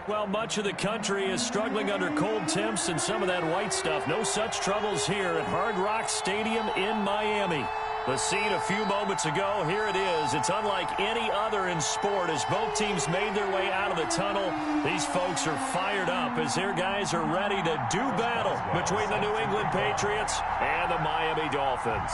Well, much of the country is struggling under cold temps and some of that white stuff. No such troubles here at Hard Rock Stadium in Miami. The scene a few moments ago, here it is. It's unlike any other in sport as both teams made their way out of the tunnel. These folks are fired up as their guys are ready to do battle between the New England Patriots and the Miami Dolphins.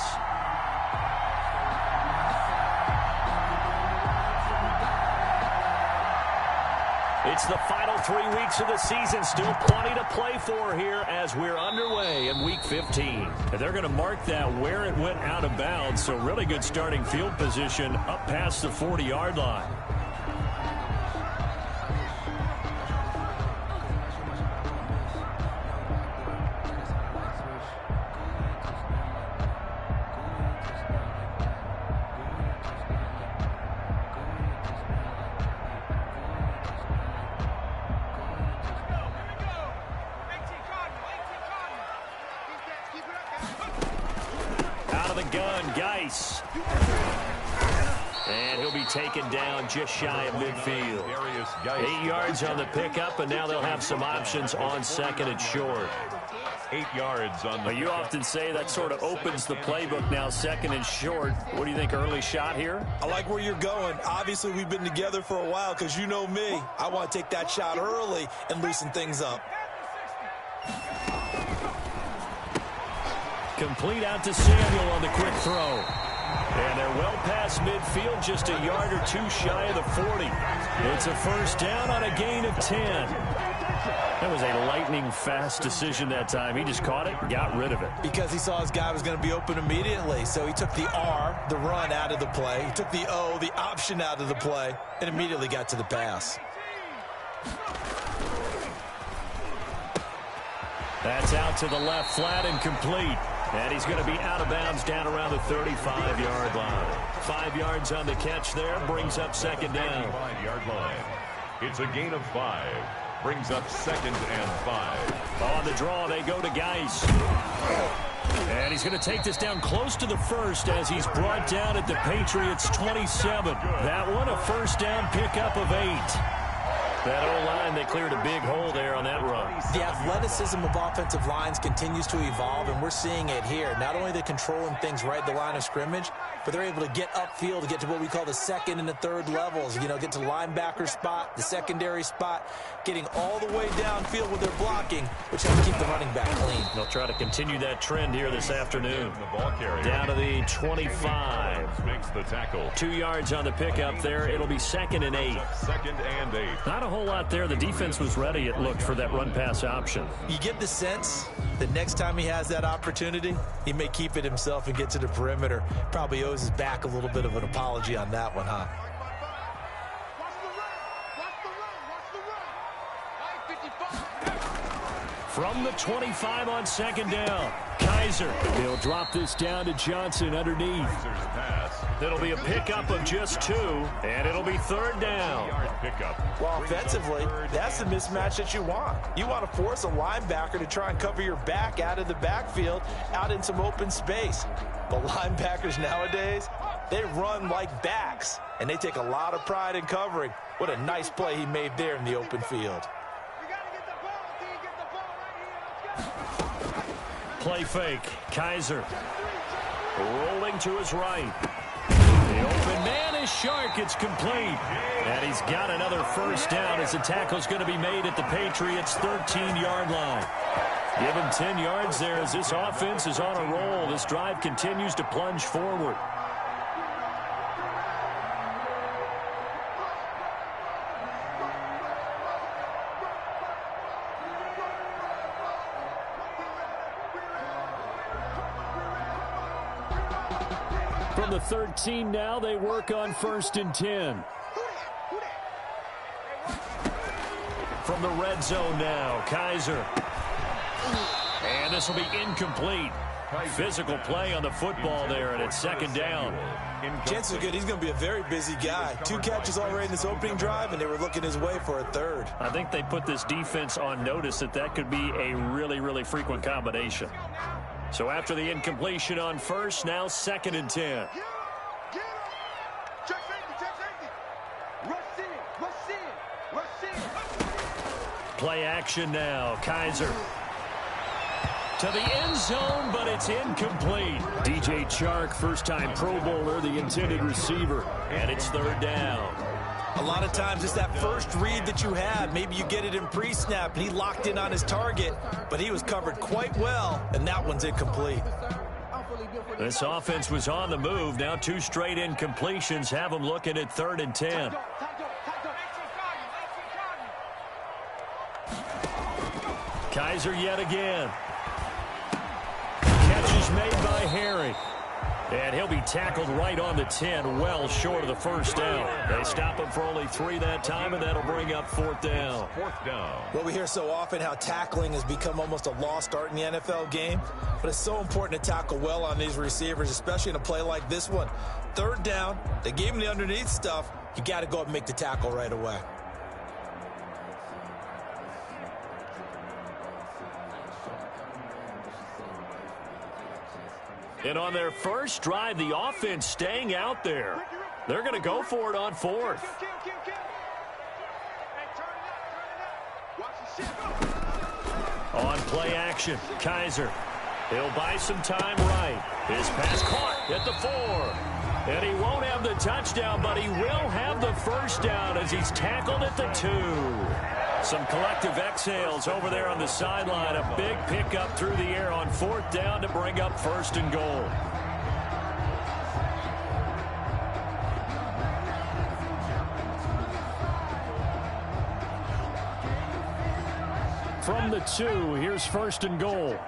It's the final 3 weeks of the season. Still plenty to play for here as we're underway in Week 15. And they're going to mark that where it went out of bounds. So really good starting field position up past the 40-yard line. And he'll be taken down just shy of midfield. 8 yards on the pickup, and now they'll have some options on second and short. 8 yards on the You often say that sort of opens the playbook now, second and short. What do you think, early shot here? I like where you're going. Obviously, we've been together for a while because you know me. I want to take that shot early and loosen things up. Complete out to Samuel on the quick throw. And they're well past midfield, just a yard or two shy of the 40. It's a first down on a gain of 10. That was a lightning-fast decision that time. He just caught it, got rid of it. Because he saw his guy was going to be open immediately. So he took the R, the run, out of the play. He took the O, the option, out of the play, and immediately got to the pass. That's out to the left, flat and complete. And he's going to be out of bounds down around the 35-yard line. 5 yards on the catch there, brings up second down. 5-yard line. It's a gain of 5. Brings up 2nd and 5. On the draw, they go to Geis. And he's going to take this down close to the first as he's brought down at the Patriots' 27. That one, a first down pickup of 8. That O-line, they cleared a big hole there on that run. The athleticism of offensive lines continues to evolve, and we're seeing it here. Not only are they controlling things right at the line of scrimmage, but they're able to get upfield to get to what we call the second and the third levels. You know, get to the linebacker spot, the secondary spot, getting all the way downfield with their blocking, which helps keep the running back clean. They'll try to continue that trend here this afternoon. Down to the 25. Makes the tackle. 2 yards on the pickup there. It'll be 2nd and 8. 2nd and 8. Not a whole lot there. The defense was ready, it looked, for that run-pass option. You get the sense that next time he has that opportunity, he may keep it himself and get to the perimeter. Probably owes his back a little bit of an apology on that one, huh? From the 25 on second down, Kaiser. He'll drop this down to Johnson underneath. It'll be a pickup of just 2, and it'll be 3rd down. Well, offensively, that's the mismatch that you want. You want to force a linebacker to try and cover your back out of the backfield, out in some open space. But linebackers nowadays, they run like backs, and they take a lot of pride in covering. What a nice play he made there in the open field. Play fake. Kaiser rolling to his right. The open man is Shark. It's complete. And he's got another first down as the tackle's going to be made at the Patriots' 13-yard line. Give him 10 yards there as this offense is on a roll. This drive continues to plunge forward. From the 13 now, they work on 1st and 10. From the red zone now, Kaiser. And this will be incomplete. Physical play on the football there, and it's 2nd down. Chances are good he's going to be a very busy guy. 2 catches already in this opening drive, and they were looking his way for a 3rd. I think they put this defense on notice that could be a really, really frequent combination. So after the incompletion on 1st, now 2nd and 10. Play action now. Kaiser to the end zone, but it's incomplete. DJ Chark, first-time Pro Bowler, the intended receiver, and it's third down. A lot of times it's that first read that you have. Maybe you get it in pre-snap, and he locked in on his target, but he was covered quite well, and that one's incomplete. This offense was on the move. Now 2 straight incompletions have them looking at 3rd and 10. Kaiser yet again. Catch is made by Harry. And he'll be tackled right on the 10, well short of the first down. They stop him for only 3 that time, and that'll bring up 4th down. 4th down. Well, we hear so often how tackling has become almost a lost art in the NFL game, but it's so important to tackle well on these receivers, especially in a play like this one. 3rd down, they gave him the underneath stuff. You got to go up and make the tackle right away. And on their first drive, the offense staying out there. They're going to go for it on 4th. On play action, Kaiser. He'll buy some time right. His pass caught at the 4. And he won't have the touchdown, but he will have the first down as he's tackled at the 2. Some collective exhales over there on the sideline. A big pickup through the air on 4th down to bring up 1st and goal. From the 2, here's 1st and goal.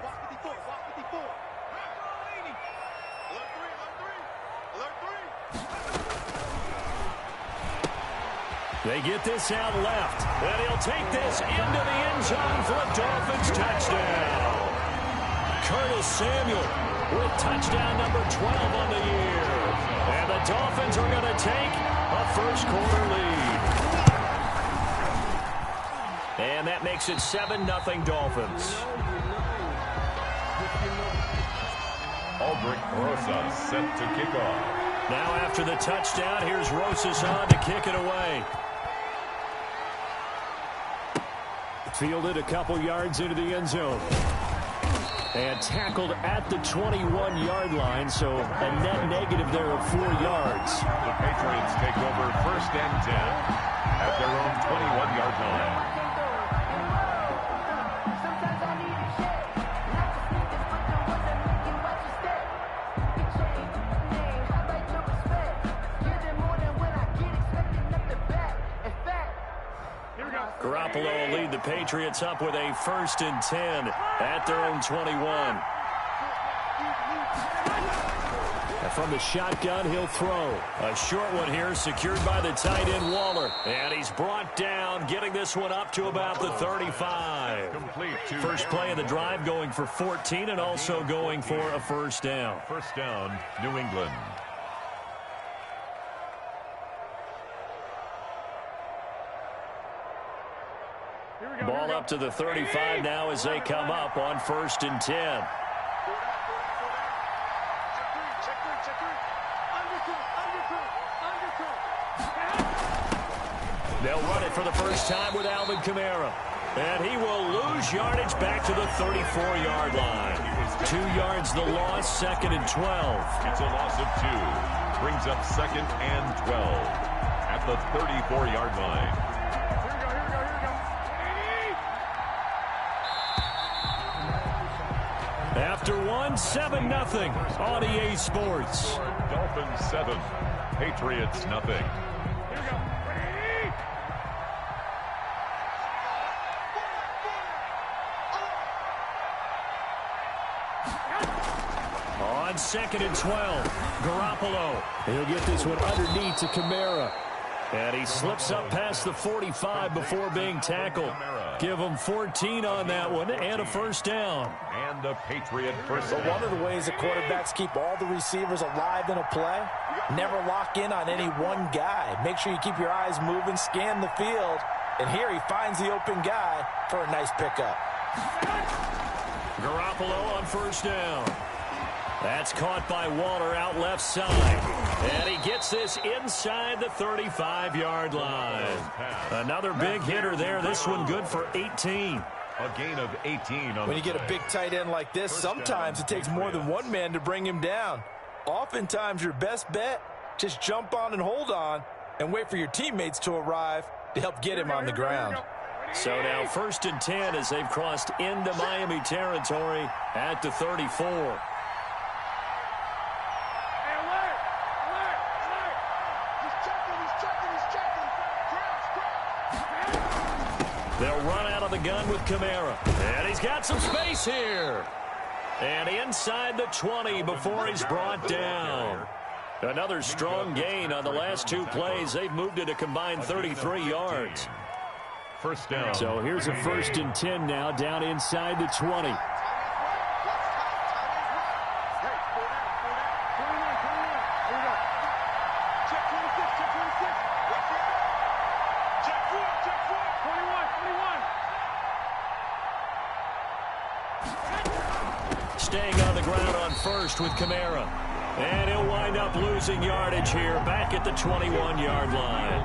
They get this out left, and he'll take this into the end zone for a Dolphins touchdown. Curtis Samuel with touchdown number 12 on the year. And the Dolphins are going to take a first-quarter lead. And that makes it 7-0 Dolphins. Aldrich Rosas set to kick off. Now after the touchdown, here's Rosas on to kick it away. Fielded a couple yards into the end zone. And tackled at the 21-yard line, so a net negative there of 4 yards. The Patriots take over 1st and 10 at their own 21-yard line. Garoppolo will lead the Patriots up with a 1st and 10 at their own 21. And from the shotgun, he'll throw. A short one here, secured by the tight end Waller. And he's brought down, getting this one up to about the 35. First play of the drive, going for 14 and also going for a 1st down. 1st down, New England. Ball up to the 35 now as they come up on 1st and 10. They'll run it for the first time with Alvin Kamara. And he will lose yardage back to the 34-yard line. 2 yards the loss, 2nd and 12. It's a loss of 2. Brings up 2nd and 12 at the 34-yard line. After 7-0 on EA Sports. Dolphins 7, Patriots nothing. On 2nd and 12, Garoppolo. He'll get this one underneath to Kamara. And he slips up past the 45 before being tackled. Give him 14 on that one and a 1st down. And a Patriot first down. One of the ways that quarterbacks keep all the receivers alive in a play, never lock in on any one guy. Make sure you keep your eyes moving, scan the field. And here he finds the open guy for a nice pickup. Garoppolo on 1st down. That's caught by Waller out left side. And he gets this inside the 35-yard line. Another big hitter there. This one good for 18. A gain of 18 on When you get a big tight end like this, sometimes it takes more than one man to bring him down. Oftentimes, your best bet, just jump on and hold on and wait for your teammates to arrive to help get him on the ground. So now 1st and 10 as they've crossed into Miami territory at the 34. They'll run out of the gun with Kamara. And he's got some space here. And inside the 20 before he's brought down. Another strong gain on the last 2 plays. They've moved it a combined 33 yards. First down. So here's a 1st and 10 now down inside the 20. Staying on the ground on 1st with Kamara. And he'll wind up losing yardage here back at the 21-yard line.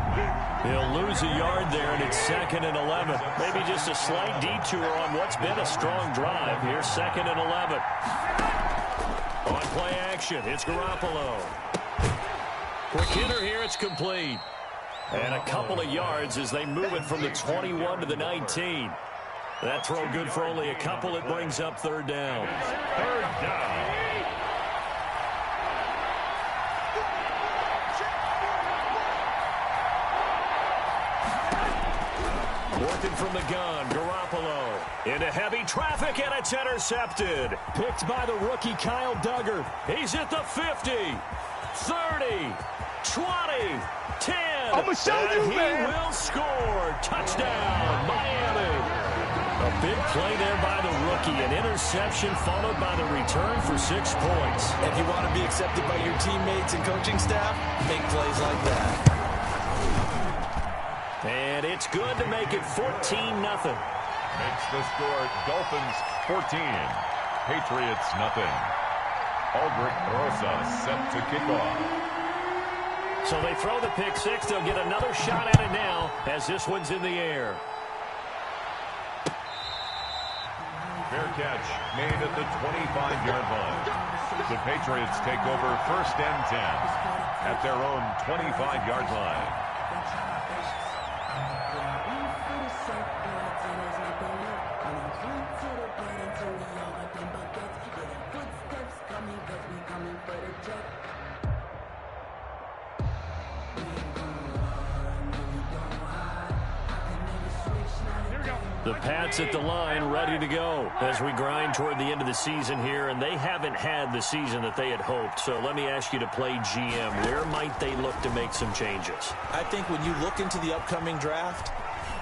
He'll lose a yard there, and it's 2nd and 11. Maybe just a slight detour on what's been a strong drive. Here's 2nd and 11. On play action, it's Garoppolo. Quick hitter here, it's complete. And a couple of yards as they move it from the 21 to the 19. That throw good for only a couple. It brings up 3rd down. 3rd down. Working from the gun, Garoppolo. Into heavy traffic, and it's intercepted. Picked by the rookie, Kyle Duggar. He's at the 50, 30, 20, 10. I'm going to show you, man. He will score. Touchdown, Miami. A big play there by the rookie. An interception followed by the return for 6 points. If you want to be accepted by your teammates and coaching staff, make plays like that. And it's good to make it 14-0. Makes the score Dolphins 14. Patriots nothing. Aldrich Rosa set to kick off. So they throw the pick 6. They'll get another shot at it now as this one's in the air. Fair catch made at the 25-yard line. The Patriots take over 1st and 10 at their own 25-yard line. The Pats at the line, ready to go as we grind toward the end of the season here, and they haven't had the season that they had hoped. So let me ask you to play GM. Where might they look to make some changes? I think when you look into the upcoming draft,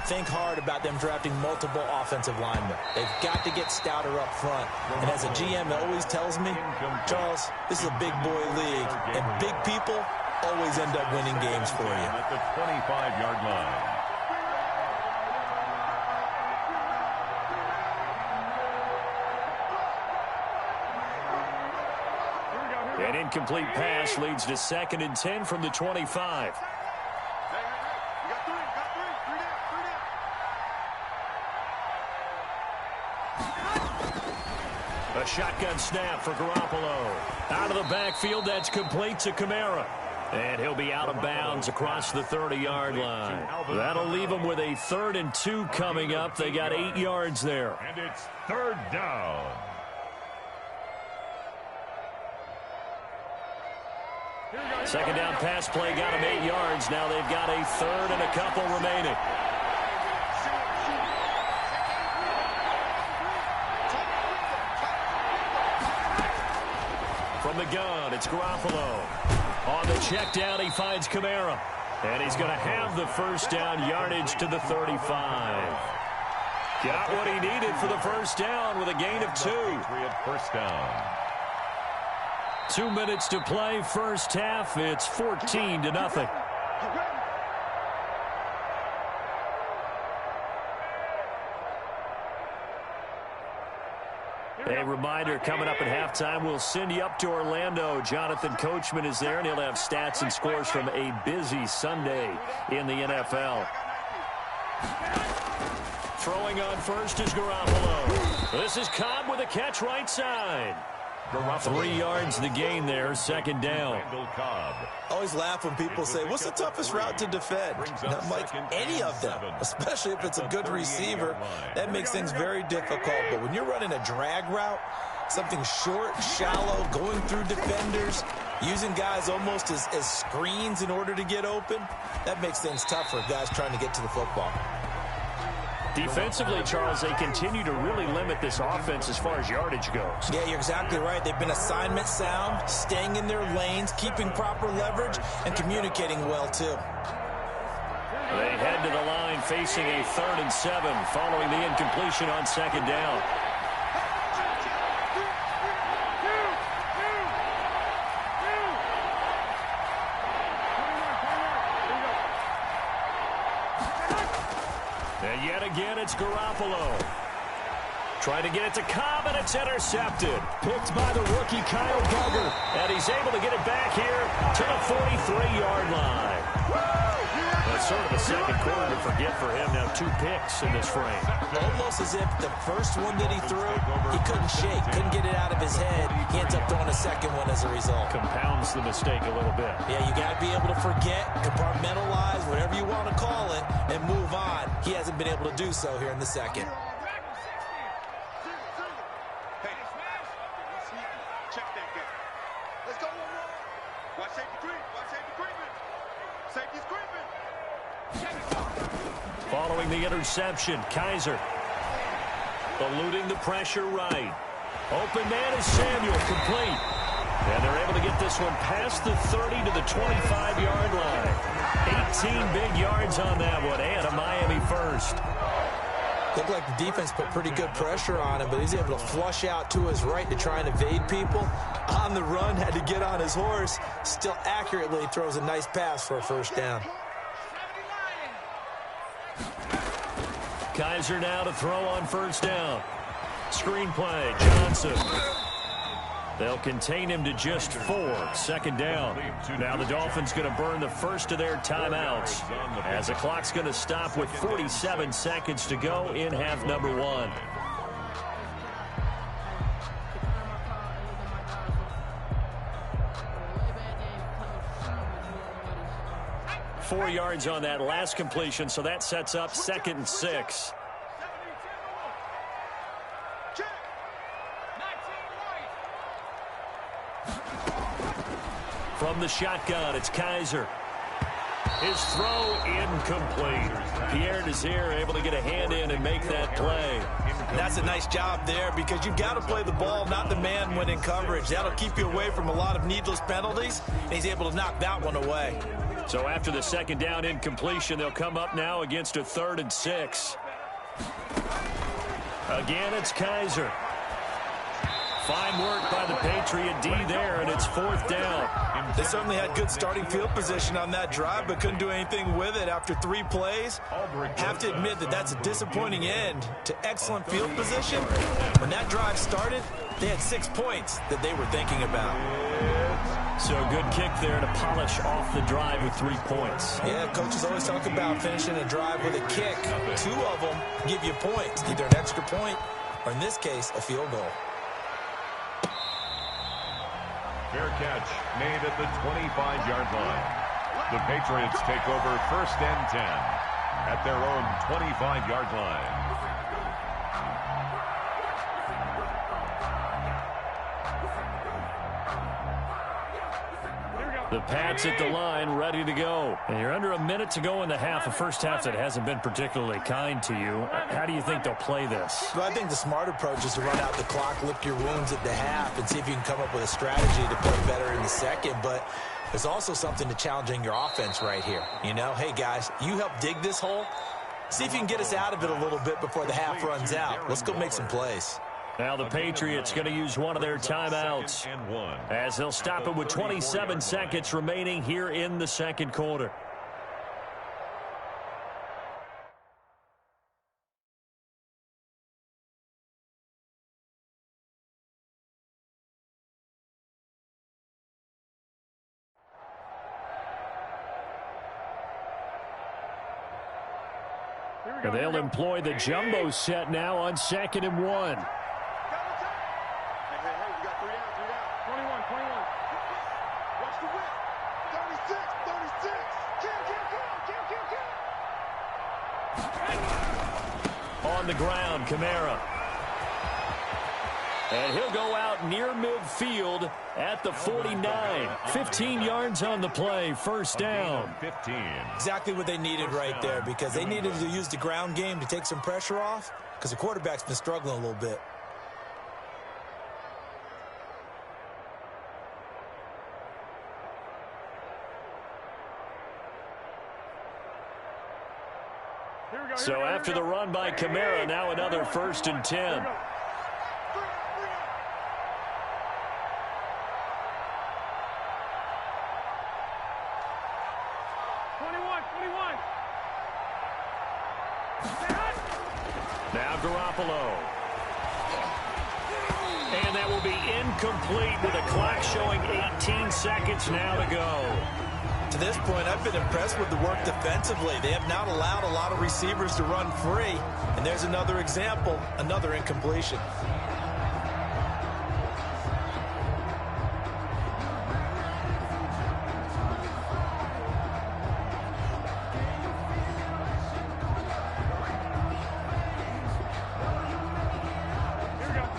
think hard about them drafting multiple offensive linemen. They've got to get stouter up front. And as a GM, it always tells me, Charles, this is a big boy league, and big people always end up winning games for you. At the 25-yard line. An incomplete pass leads to 2nd and 10 from the 25. A shotgun snap for Garoppolo. Out of the backfield, that's complete to Kamara. And he'll be out of bounds across the 30-yard line. That'll leave them with a 3rd and 2 coming up. They got 8 yards there. And it's 3rd down. Second down pass play got him 8 yards. Now they've got a 3rd and a couple remaining. From the gun, it's Garoppolo. On the check down, he finds Kamara. And he's going to have the 1st down, yardage to the 35. Got what he needed for the 1st down with a gain of 2. Patriot 1st down. 2 minutes to play, 1st half. It's 14-0. A reminder, coming up at halftime, we'll send you up to Orlando. Jonathan Coachman is there, and he'll have stats and scores from a busy Sunday in the NFL. Throwing on first is Garoppolo. This is Cobb with a catch right side. 3 yards the gain there, second down. I always laugh when people say, what's the toughest route to defend? Not like any of them, especially if it's a good receiver. That makes things very difficult. But when you're running a drag route, something short, shallow, going through defenders, using guys almost as screens in order to get open, that makes things tough for guys trying to get to the football. Defensively, Charles, they continue to really limit this offense as far as yardage goes. Yeah, you're exactly right. They've been assignment sound, staying in their lanes, keeping proper leverage, and communicating well, too. They head to the line facing a 3rd and 7 following the incompletion on second down. And yet again, it's Garoppolo. Trying to get it to Cobb, and it's intercepted. Picked by the rookie Kyle Duggar. And he's able to get it back here to the 43-yard line. That's sort of a second quarter to forget for him. Now 2 picks in this frame. Almost as if the first one that he threw, he couldn't shake, couldn't get it out of his head. He ends up throwing a second one as a result. Compounds the mistake a little bit. Yeah, you got to be able to forget, compartmentalize, whatever you want to call it, and move on. He hasn't been able to do so here in the second. Following the interception, Kaiser eluding the pressure right. Open man is Samuel, complete. And they're able to get this one past the 30 to the 25-yard line. 18 big yards on that one, and a Miami first. Looked like the defense put pretty good pressure on him, but he's able to flush out to his right to try and evade people. On the run, had to get on his horse. Still accurately throws a nice pass for a first down. Kaiser now to throw on first down. Screen play, Johnson. They'll contain him to just 4. Second down. Now the Dolphins going to burn the first of their timeouts as the clock's going to stop with 47 seconds to go in half number 1. Four yards on that last completion, so that sets up 2nd and 6. From the shotgun, it's Kaiser. His throw incomplete. Pierre Desir able to get a hand in and make that play. That's a nice job there because you've got to play the ball, not the man when in coverage. That'll keep you away from a lot of needless penalties, and he's able to knock that one away. So after the second down incompletion, they'll come up now against a 3rd and 6. Again, it's Kaiser. Fine work by the Patriot D there, and it's 4th down. They certainly had good starting field position on that drive, but couldn't do anything with it after 3 plays. Have to admit that that's a disappointing end to excellent field position. When that drive started, they had 6 points that they were thinking about. So a good kick there to polish off the drive with 3 points. Yeah, coaches always talk about finishing a drive with a kick. 2 of them give you points, either an extra point or, in this case, a field goal. Fair catch made at the 25-yard line. The Patriots take over 1st and 10 at their own 25-yard line. The Pats at the line, ready to go. And you're under a minute to go in the half. A first half that hasn't been particularly kind to you. How do you think they'll play this? Well, I think the smart approach is to run out the clock, lick your wounds at the half, and see if you can come up with a strategy to play better in the second. But there's also something to challenging your offense right here. You know, hey, guys, you help dig this hole. See if you can get us out of it a little bit before the half runs out. Let's go make some plays. Now the Patriots going to use one of their timeouts as they'll stop it with 27 seconds remaining here in the second quarter. And they'll employ the jumbo set now on 2nd and 1. On the ground, Kamara. And he'll go out near midfield at the 49. 15 yards on the play, first down. 15. Exactly what they needed right there, because they needed to use the ground game to take some pressure off, because the quarterback's been struggling a little bit. So after the run by Kamara, now another 1st and 10. Now Garoppolo. And that will be incomplete with a clock showing 18 seconds now to go. To this point, I've been impressed with the work defensively. They have not allowed a lot of receivers to run free. And there's another example, another incompletion.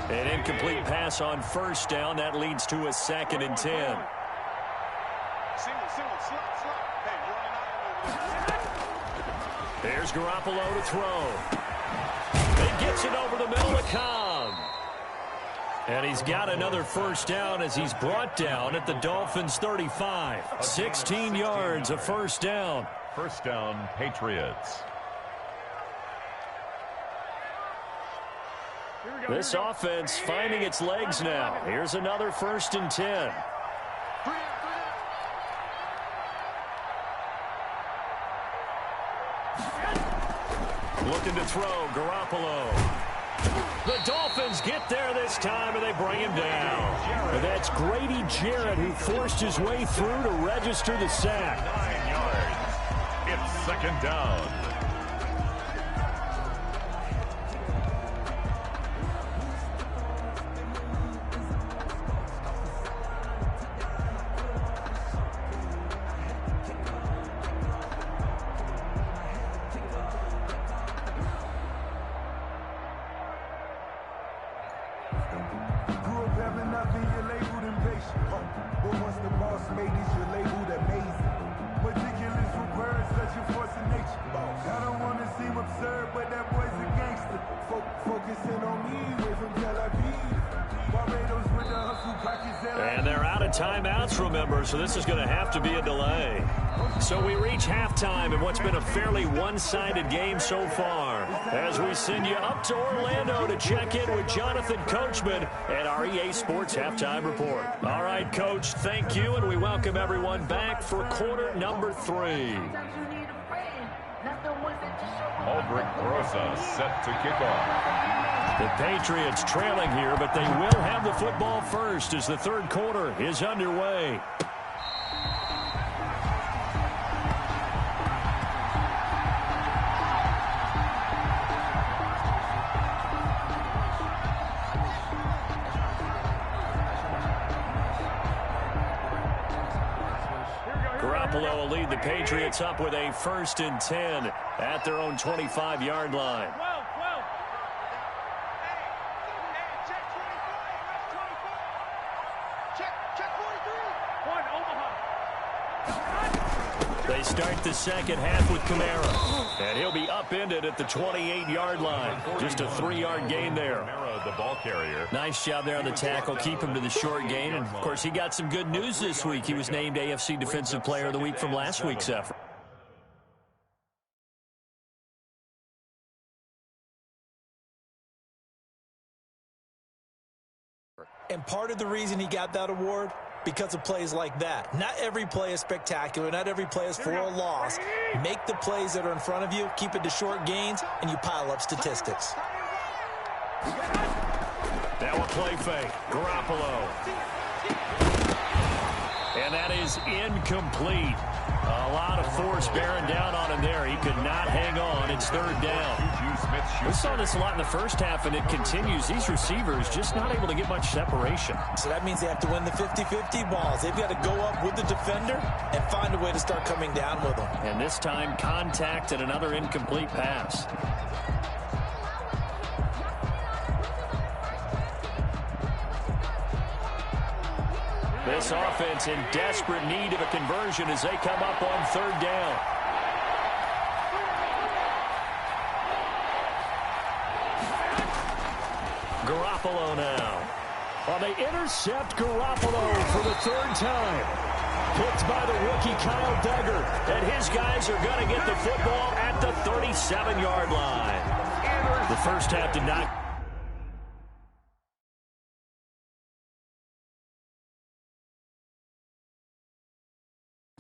An incomplete pass on 1st down. That leads to a 2nd and 10. There's Garoppolo to throw. He gets it over the middle to Cobb. And he's got another 1st down as he's brought down at the Dolphins' 35. 16 yards, a 1st down. 1st down, Patriots. This offense finding its legs now. Here's another 1st and 10. Looking to throw, Garoppolo. The Dolphins get there this time, and they bring him down. And that's Grady Jarrett who forced his way through to register the sack. 9 yards. It's 2nd down. And they're out of timeouts, remember, so this is going to have to be a delay. So we reach halftime in what's been a fairly one-sided game so far, as we send you up to Orlando to check in with Jonathan Coachman at our EA Sports Halftime Report. All right, Coach, thank you, and we welcome everyone back for quarter number 3. Aldrich Rosa set to kick off. The Patriots trailing here, but they will have the football first as the 3rd quarter is underway. Garoppolo will lead the Patriots up with a 1st and 10 at their own 25-yard line. They start the second half with Kamara, and he'll be upended at the 28-yard line. Just a 3-yard gain there. Kamara, the ball carrier. Nice job there on the tackle. Keep him to the short gain. And, of course, he got some good news this week. He was named AFC Defensive Player of the Week from last week's effort. And part of the reason he got that award, because of plays like that. Not every play is spectacular. Not every play is for a loss. Make the plays that are in front of you, keep it to short gains, and you pile up statistics. Now a play fake. Garoppolo. And that is incomplete. A lot of force bearing down on him there. He could not hang on. It's third down. We saw this a lot in the first half, and it continues. These receivers just not able to get much separation. So that means they have to win the 50-50 balls. They've got to go up with the defender and find a way to start coming down with them. And this time, contact and another incomplete pass. This offense in desperate need of a conversion as they come up on third down. Garoppolo now. Well, they intercept Garoppolo for the third time. Picked by the rookie Kyle Duggar. And his guys are going to get the football at the 37-yard line. The first half did not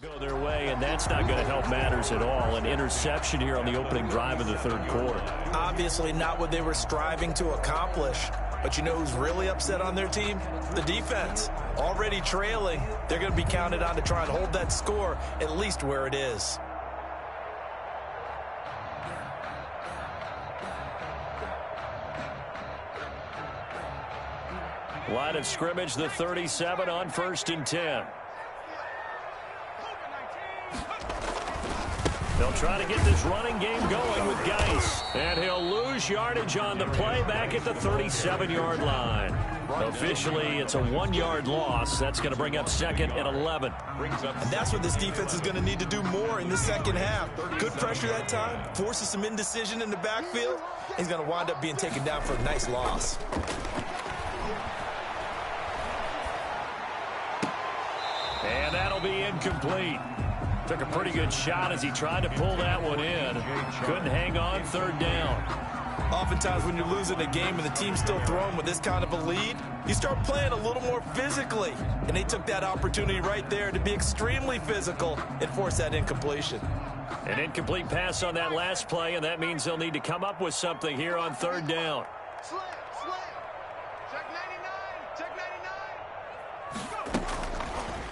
go their way, and that's not going to help matters at all. An interception here on the opening drive of the third quarter. Obviously not what they were striving to accomplish. But you know who's really upset on their team? The defense. Already trailing. They're going to be counted on to try and hold that score at least where it is. Line of scrimmage, the 37 on 1st and 10. They'll try to get this running game going with Geis. And he'll lose yardage on the play back at the 37-yard line. Officially, it's a 1-yard loss. That's going to bring up 2nd and 11. And that's what this defense is going to need to do more in the second half. Good pressure that time. Forces some indecision in the backfield. He's going to wind up being taken down for a nice loss. And that'll be incomplete. Took a pretty good shot as he tried to pull that one in. Couldn't hang on, third down. Oftentimes when you're losing a game and the team's still throwing with this kind of a lead, you start playing a little more physically. And they took that opportunity right there to be extremely physical and force that incompletion. An incomplete pass on that last play, and that means they'll need to come up with something here on third down.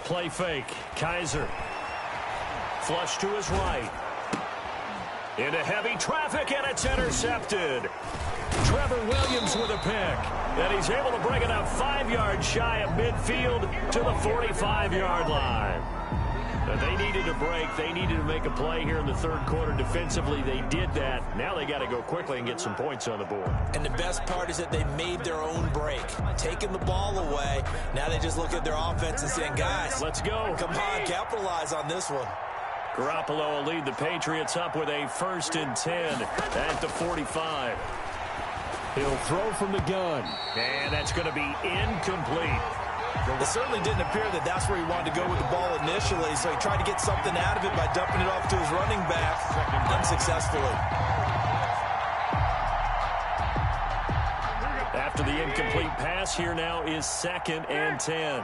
Play fake. Kaiser. Flush to his right. Into heavy traffic, and it's intercepted. Trevor Williams with a pick. And he's able to bring it up 5 yards shy of midfield to the 45-yard line. But they needed a break. They needed to make a play here in the third quarter. Defensively, they did that. Now they got to go quickly and get some points on the board. And the best part is that they made their own break. Taking the ball away. Now they just look at their offense and saying, guys, let's go. Come on, capitalize on this one. Garoppolo will lead the Patriots up with a 1st and 10 at the 45. He'll throw from the gun. And that's going to be incomplete. It certainly didn't appear that that's where he wanted to go with the ball initially, so he tried to get something out of it by dumping it off to his running back unsuccessfully. After the incomplete pass, here now is 2nd and 10.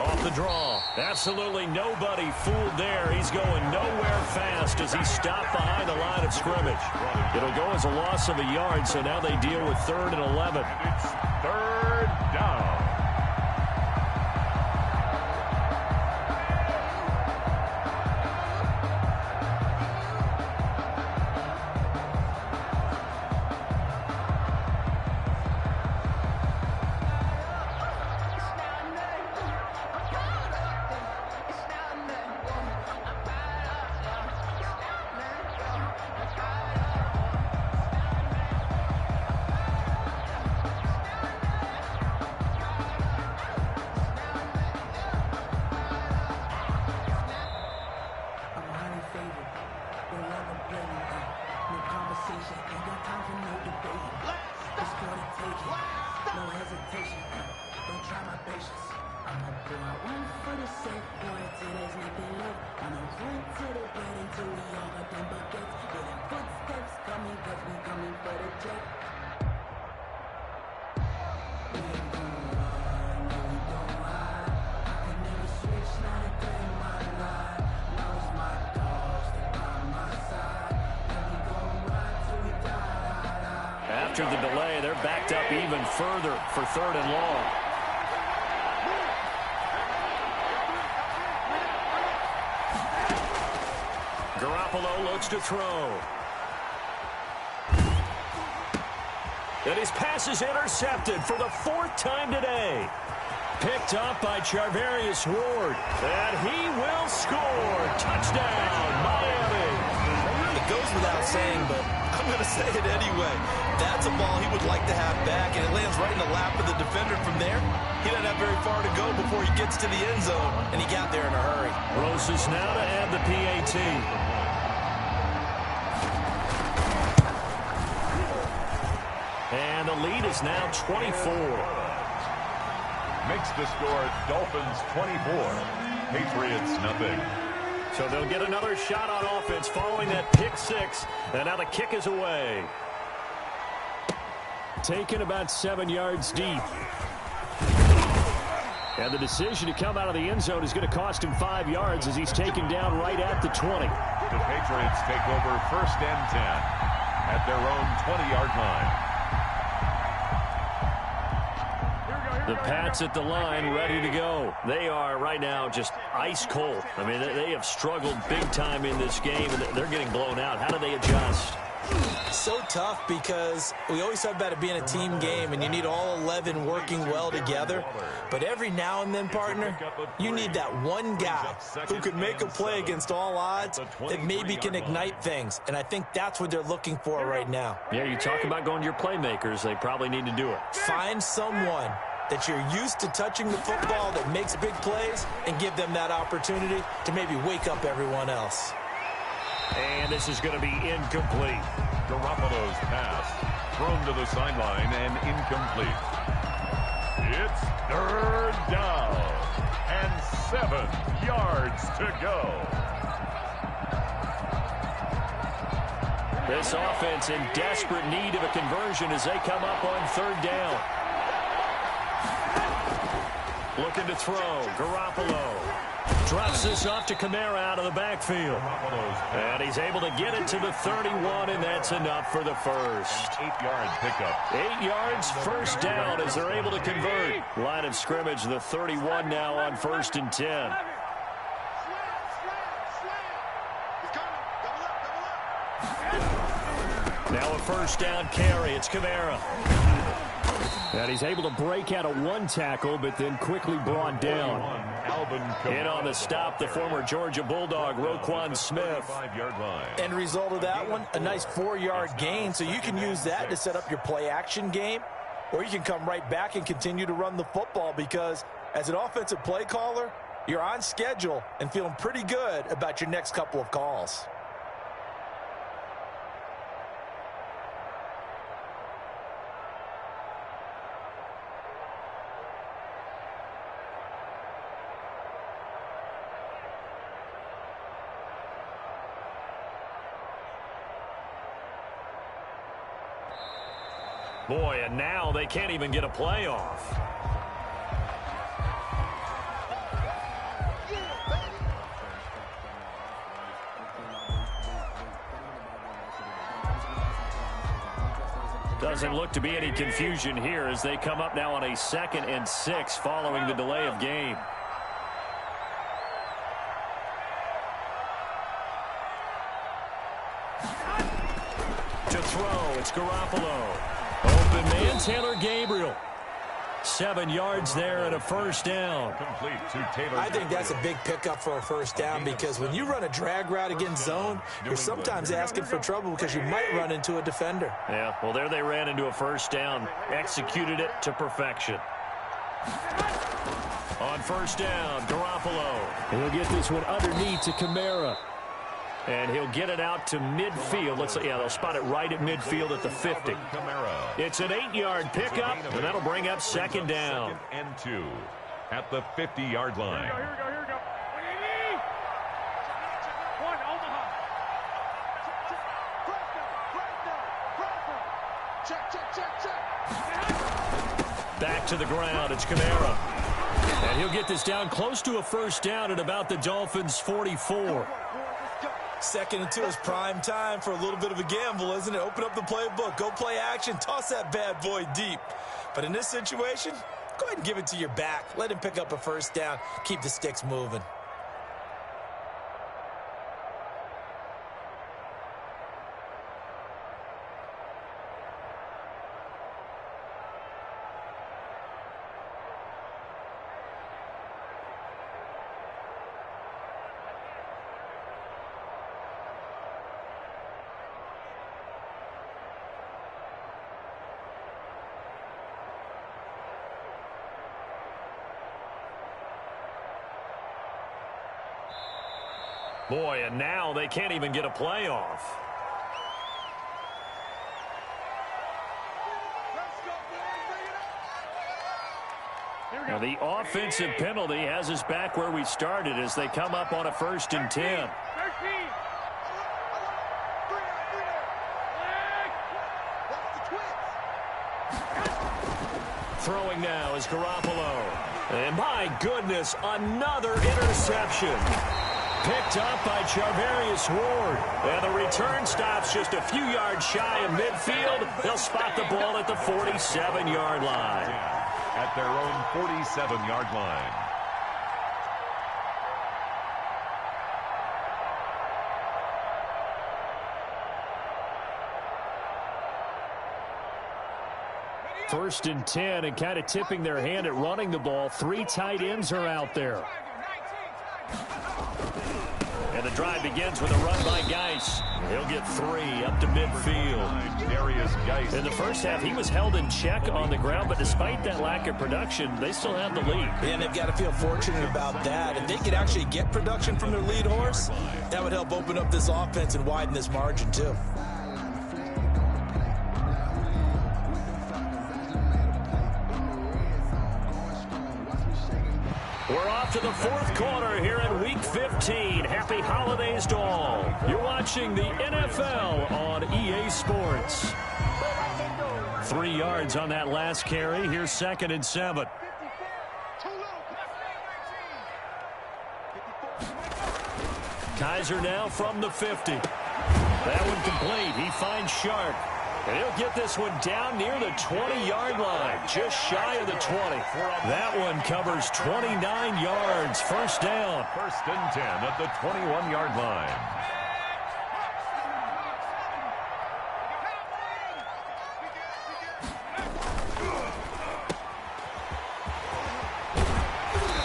Off the draw. Absolutely nobody fooled there. He's going nowhere fast as he stopped behind the line of scrimmage. It'll go as a loss of a yard, so now they deal with 3rd and 11. It's 3rd down. after the delay. They're backed up even further for 3rd and long. Garoppolo looks to throw. And his pass is intercepted for the 4th time today. Picked up by Charvarius Ward. And he will score. Touchdown, Miami. It goes without saying, but I'm going to say it anyway. That's a ball he would like to have back, and it lands right in the lap of the defender from there. He doesn't have very far to go before he gets to the end zone, and he got there in a hurry. Roses now to add the PAT. And the lead is now 24. Makes the score Dolphins 24, Patriots nothing. So they'll get another shot on offense following that pick 6. And now the kick is away. Taken about 7 yards deep. And the decision to come out of the end zone is going to cost him 5 yards as he's taken down right at the 20. The Patriots take over 1st and 10 at their own 20-yard line. The Pats at the line, ready to go. They are right now just ice cold. I mean, they have struggled big time in this game, and they're getting blown out. How do they adjust? So tough because we always talk about it being a team game, and you need all 11 working well together. But every now and then, partner, you need that one guy who could make a play against all odds that maybe can ignite things. And I think that's what they're looking for right now. Yeah, you talk about going to your playmakers. They probably need to do it. Find someone that you're used to touching the football that makes big plays and give them that opportunity to maybe wake up everyone else. And this is going to be incomplete. Garoppolo's pass thrown to the sideline and incomplete. It's 3rd down and 7 yards to go. This offense in desperate need of a conversion as they come up on 3rd down. Looking to throw. Garoppolo drops this off to Kamara out of the backfield. And he's able to get it to the 31, and that's enough for the first. 8-yard pickup. 8 yards, 1st down as they're able to convert. Line of scrimmage, the 31 now on 1st and 10. Now a 1st down carry. It's Kamara. And he's able to break out of 1 tackle, but then quickly brought down. In on the stop, the former Georgia Bulldog, Roquan Smith. End result of that one, a nice 4-yard gain, so you can use that to set up your play-action game, or you can come right back and continue to run the football because as an offensive play caller, you're on schedule and feeling pretty good about your next couple of calls. Boy, and now they can't even get a playoff. Doesn't look to be any confusion here as they come up now on a 2nd and 6 following the delay of game. To throw, it's Garoppolo. Open man, Taylor Gabriel. 7 yards there and a 1st down. Complete to Taylor. I think that's a big pickup for a 1st down because when you run a drag route against zone, you're sometimes asking for trouble because you might run into a defender. Yeah, well, there they ran into a 1st down. Executed it to perfection. On 1st down, Garoppolo. And he'll get this one underneath to Kamara. And he'll get it out to midfield. They'll spot it right at midfield at the 50. It's an 8-yard pickup, and that'll bring up 2nd down. 2nd and 2 at the 50-yard line. Here we go. One, Omaha. Check. Back to the ground. It's Kamara. And he'll get this down close to a 1st down at about the Dolphins' 44. Second and 2 is prime time for a little bit of a gamble, isn't it? Open up the playbook, go play action, toss that bad boy deep. But in this situation, go ahead and give it to your back. Let him pick up a first down. Keep the sticks moving. Boy, and now they can't even get a playoff. Now the offensive penalty has us back where we started as they come up on a 1st and 10. Throwing now is Garoppolo. And my goodness, another interception. Picked up by Charvarius Ward. And the return stops just a few yards shy of midfield. They'll spot the ball at the 47-yard line. At their own 47-yard line. First and 10, and kind of tipping their hand at running the ball. 3 tight ends are out there. And the drive begins with a run by Geis. He'll get 3 up to midfield. Darius Geis. In the first half, he was held in check on the ground, but despite that lack of production, they still have the lead. And they've got to feel fortunate about that. If they could actually get production from their lead horse, that would help open up this offense and widen this margin, too. We're off to the 4th quarter here in Week 15. Happy holidays to all. You're watching the NFL on EA Sports. 3 yards on that last carry. Here's 2nd and 7. Kaiser now from the 50. That one complete. He finds Sharp. And he'll get this one down near the 20-yard line, just shy of the 20. That one covers 29 yards. First down. 1st and 10 at the 21-yard line.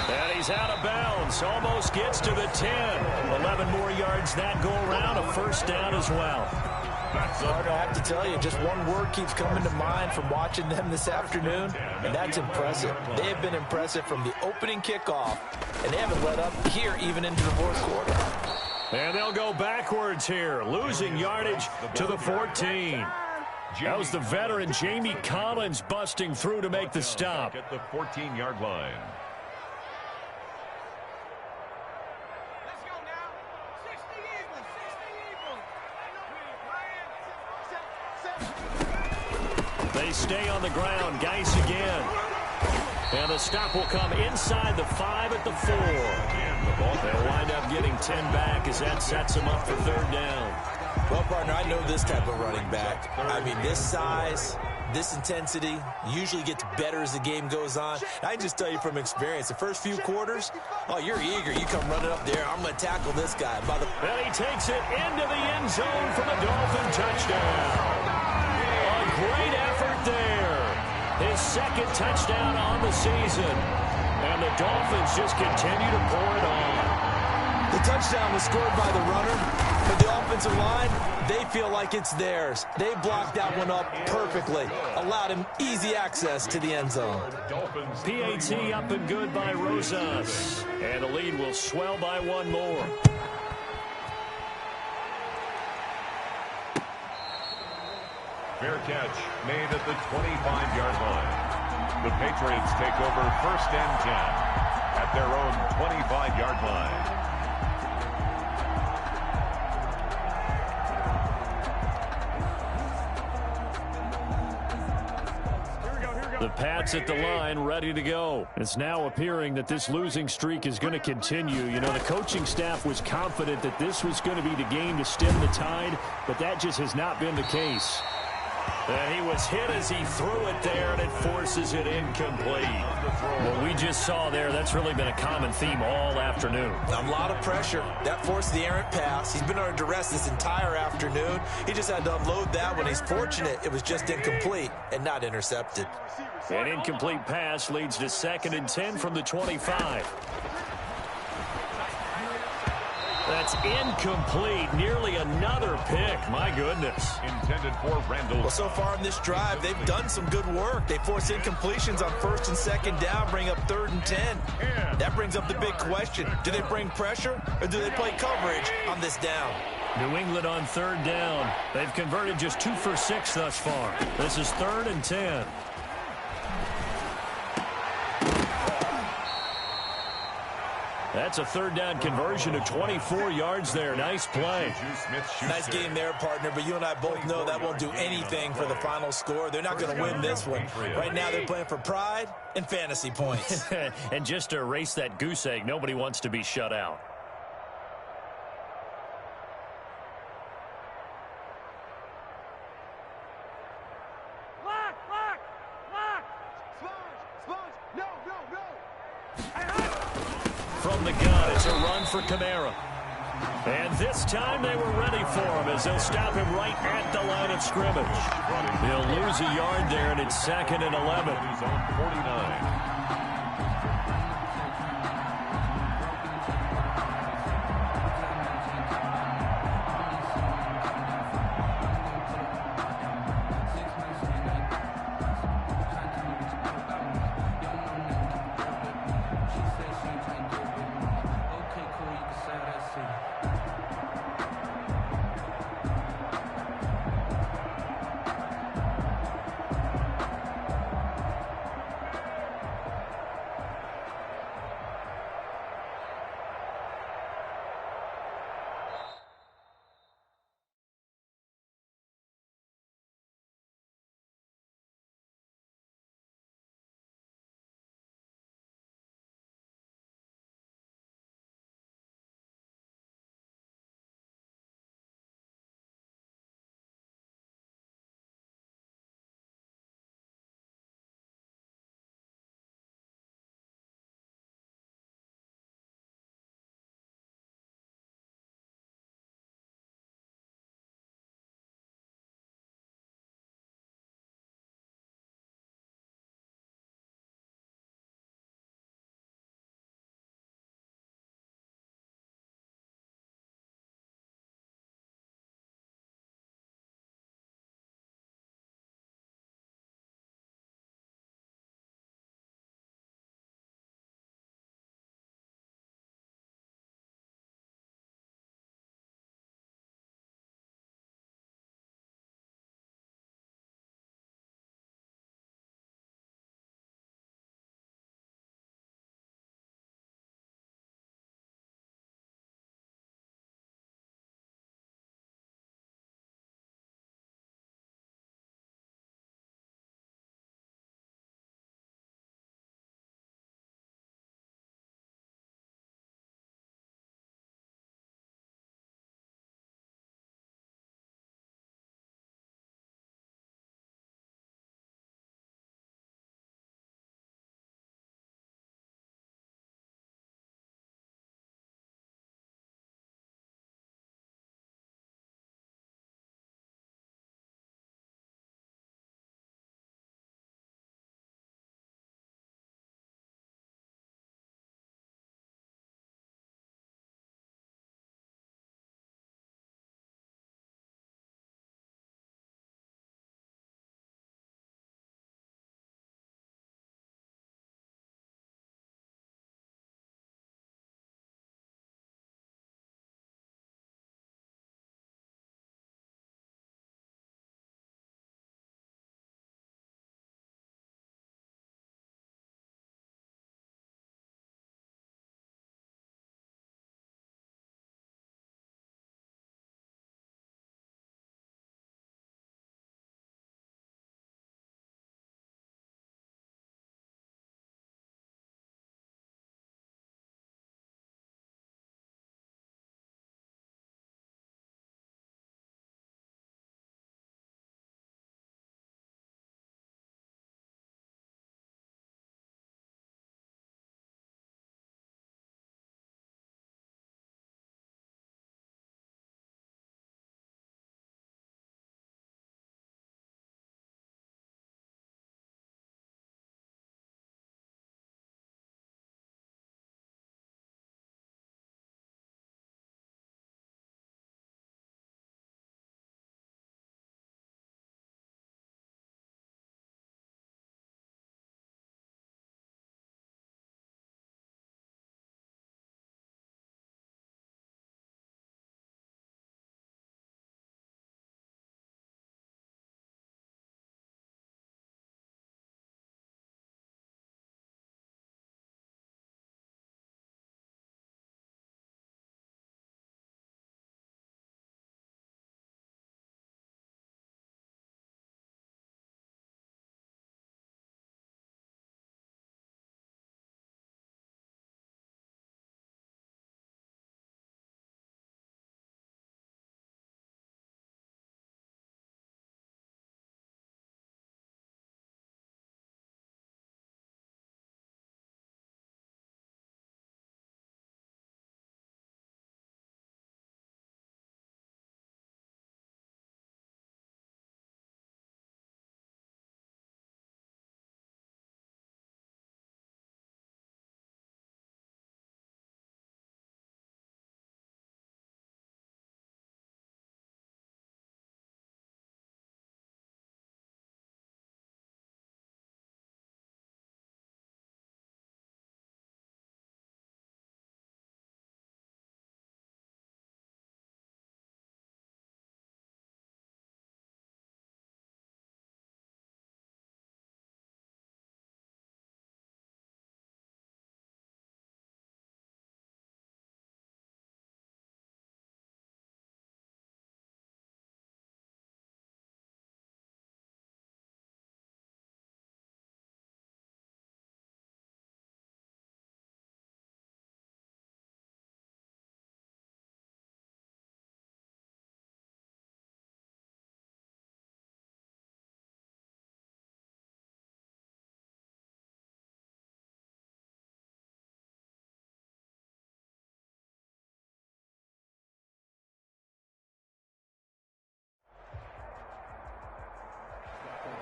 And he's out of bounds. Almost gets to the 10. 11 more yards that go around. A first down as well. Hard, I have to tell you, just one word keeps coming to mind from watching them this afternoon, and that's impressive. They have been impressive from the opening kickoff, and they haven't let up here even into the 4th quarter. And they'll go backwards here, losing yardage to the 14. That was the veteran Jamie Collins busting through to make the stop. At the 14-yard line. They stay on the ground. Geis again. And the stop will come inside the 5 at the 4. They'll wind up getting 10 back as that sets them up for 3rd down. Well, partner, I know this type of running back. I mean, this size, this intensity usually gets better as the game goes on. I can just tell you from experience, the first few quarters, oh, you're eager. You come running up there. I'm going to tackle this guy. And he takes it into the end zone for the Dolphin touchdown. A great effort there. His 2nd touchdown on the season. And the Dolphins just continue to pour it on. The touchdown was scored by the runner, but the offensive line, they feel like it's theirs. They blocked that one up perfectly, allowed him easy access to the end zone. PAT up and good by Rosas. And the lead will swell by 1 more. Fair catch made at the 25-yard line. The Patriots take over 1st and 10 at their own 25-yard line. Here we go. The Pats at the line, ready to go. It's now appearing that this losing streak is going to continue. You know, the coaching staff was confident that this was going to be the game to stem the tide, but that just has not been the case. And he was hit as he threw it there, and it forces it incomplete. What we just saw there, that's really been a common theme all afternoon. A lot of pressure. That forced the errant pass. He's been under duress this entire afternoon. He just had to unload that one. He's fortunate it was just incomplete and not intercepted. An incomplete pass leads to 2nd and 10 from the 25. That's incomplete. Nearly another pick. My goodness. Intended for Randall. Well, so far in this drive, they've done some good work. They force incompletions on 1st and 2nd down, bring up 3rd and 10. That brings up the big question. Do they bring pressure or do they play coverage on this down? New England on 3rd down. They've converted just 2 for 6 thus far. This is 3rd and 10. That's a 3rd down conversion of 24 yards there. Nice play. Nice game there, partner, but you and I both know that won't do anything for the final score. They're not going to win this one. Right now they're playing for pride and fantasy points. And just to erase that goose egg, nobody wants to be shut out. From the gun, it's a run for Kamara. And this time they were ready for him as they'll stop him right at the line of scrimmage. He'll lose a yard there, and it's 2nd and 11. He's on 49.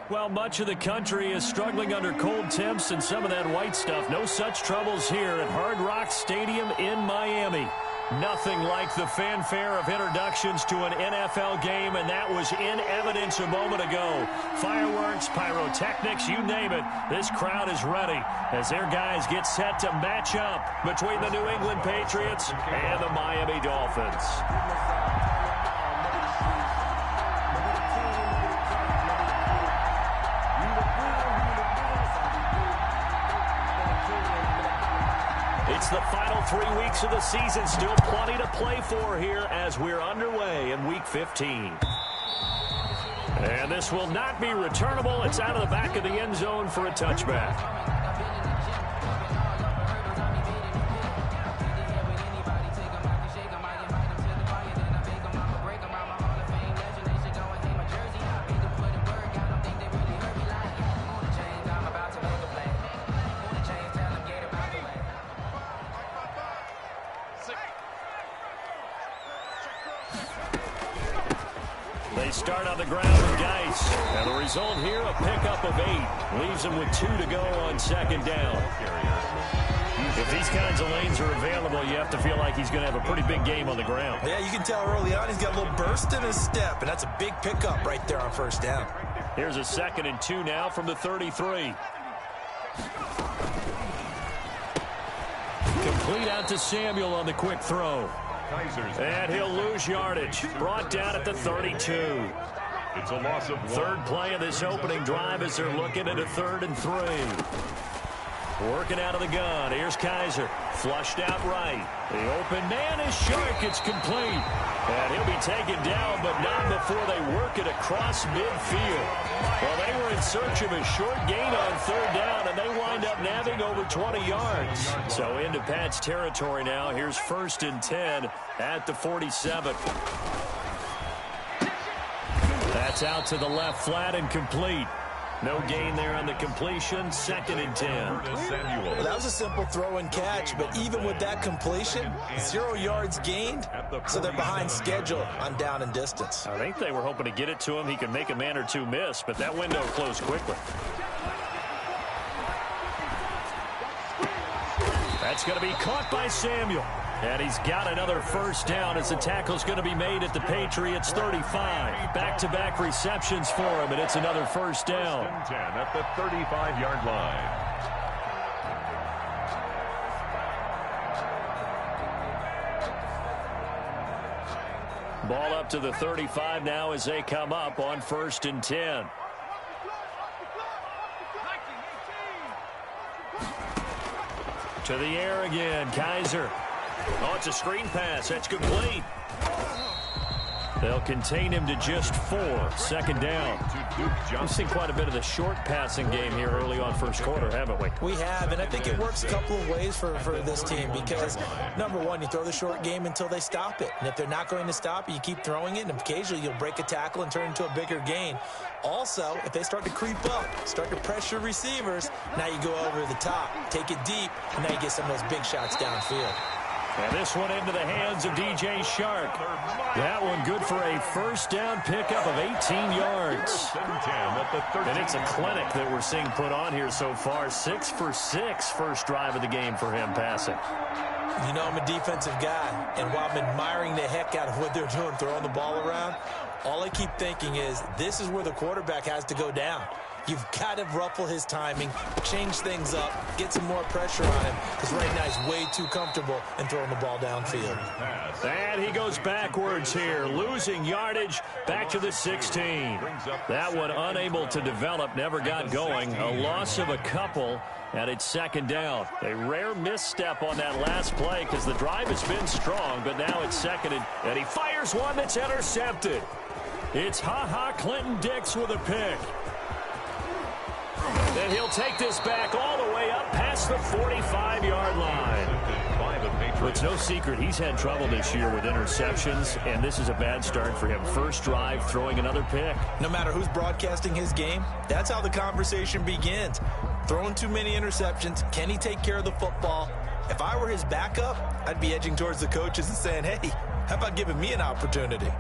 Well, much of the country is struggling under cold temps and some of that white stuff. No such troubles here at Hard Rock Stadium in Miami. Nothing like the fanfare of introductions to an NFL game, and that was in evidence a moment ago. Fireworks, pyrotechnics, you name it. This crowd is ready as their guys get set to match up between the New England Patriots and the Miami Dolphins. It's the final 3 weeks of the season. Still plenty to play for here as we're underway in Week 15. And this will not be returnable. It's out of the back of the end zone for a touchback. They start on the ground with Geis. And the result here, a pickup of 8. Leaves them with 2 to go on second down. If these kinds of lanes are available, you have to feel like he's going to have a pretty big game on the ground. Yeah, you can tell early on he's got a little burst in his step, and that's a big pickup right there on first down. Here's a 2nd and 2 now from the 33. Complete out to Samuel on the quick throw. And he'll lose yardage. Brought down at the 32. It's a loss of 1. Third play of this opening drive as they're looking at a 3rd and 3. Working out of the gun. Here's Kaiser. Flushed out right. The open man is Shark. It's complete. And he'll be taken down, but not before they work it across midfield. Well, they were in search of a short gain on 3rd down, and they wind up nabbing over 20 yards. So into Pat's territory now. Here's 1st and 10 at the 47. That's out to the left flat and complete. No gain there on the completion. 2nd and 10. Well, that was a simple throw and catch, but even with that completion, 0 yards gained, so they're behind schedule on down and distance. I think they were hoping to get it to him. He could make a man or two miss, but that window closed quickly. That's going to be caught by Samuel. And he's got another 1st down as the tackle's going to be made at the Patriots 35. Back-to-back receptions for him, and it's another 1st down. 10 at the 35-yard line. Ball up to the 35 now as they come up on 1st and 10. To the air again, Kaiser. Oh, it's a screen pass. That's complete. They'll contain him to just 4. 2nd down. We've seen quite a bit of the short passing game here early on first quarter, haven't we? We have, and I think it works a couple of ways for this team because, number one, you throw the short game until they stop it. And if they're not going to stop it, you keep throwing it, and occasionally you'll break a tackle and turn into a bigger gain. Also, if they start to creep up, start to pressure receivers, now you go over the top, take it deep, and now you get some of those big shots downfield. And this one into the hands of DJ Shark. That one good for a 1st down pickup of 18 yards. And it's a clinic that we're seeing put on here so far. 6 for 6 first drive of the game for him passing. You know, I'm a defensive guy, and while I'm admiring the heck out of what they're doing, throwing the ball around, all I keep thinking is this is where the quarterback has to go down. You've got to ruffle his timing, change things up, get some more pressure on him, because right now he's way too comfortable in throwing the ball downfield. And he goes backwards here, losing yardage back to the 16. That one unable to develop, never got going. A loss of a couple, and it's 2nd down. A rare misstep on that last play because the drive has been strong, but now it's 2nd, and he fires one that's intercepted. It's Clinton Dix with a pick. And he'll take this back all the way up past the 45-yard line. It's no secret he's had trouble this year with interceptions, and this is a bad start for him. First drive, throwing another pick. No matter who's broadcasting his game, that's how the conversation begins. Throwing too many interceptions, can he take care of the football? If I were his backup, I'd be edging towards the coaches and saying, hey, how about giving me an opportunity?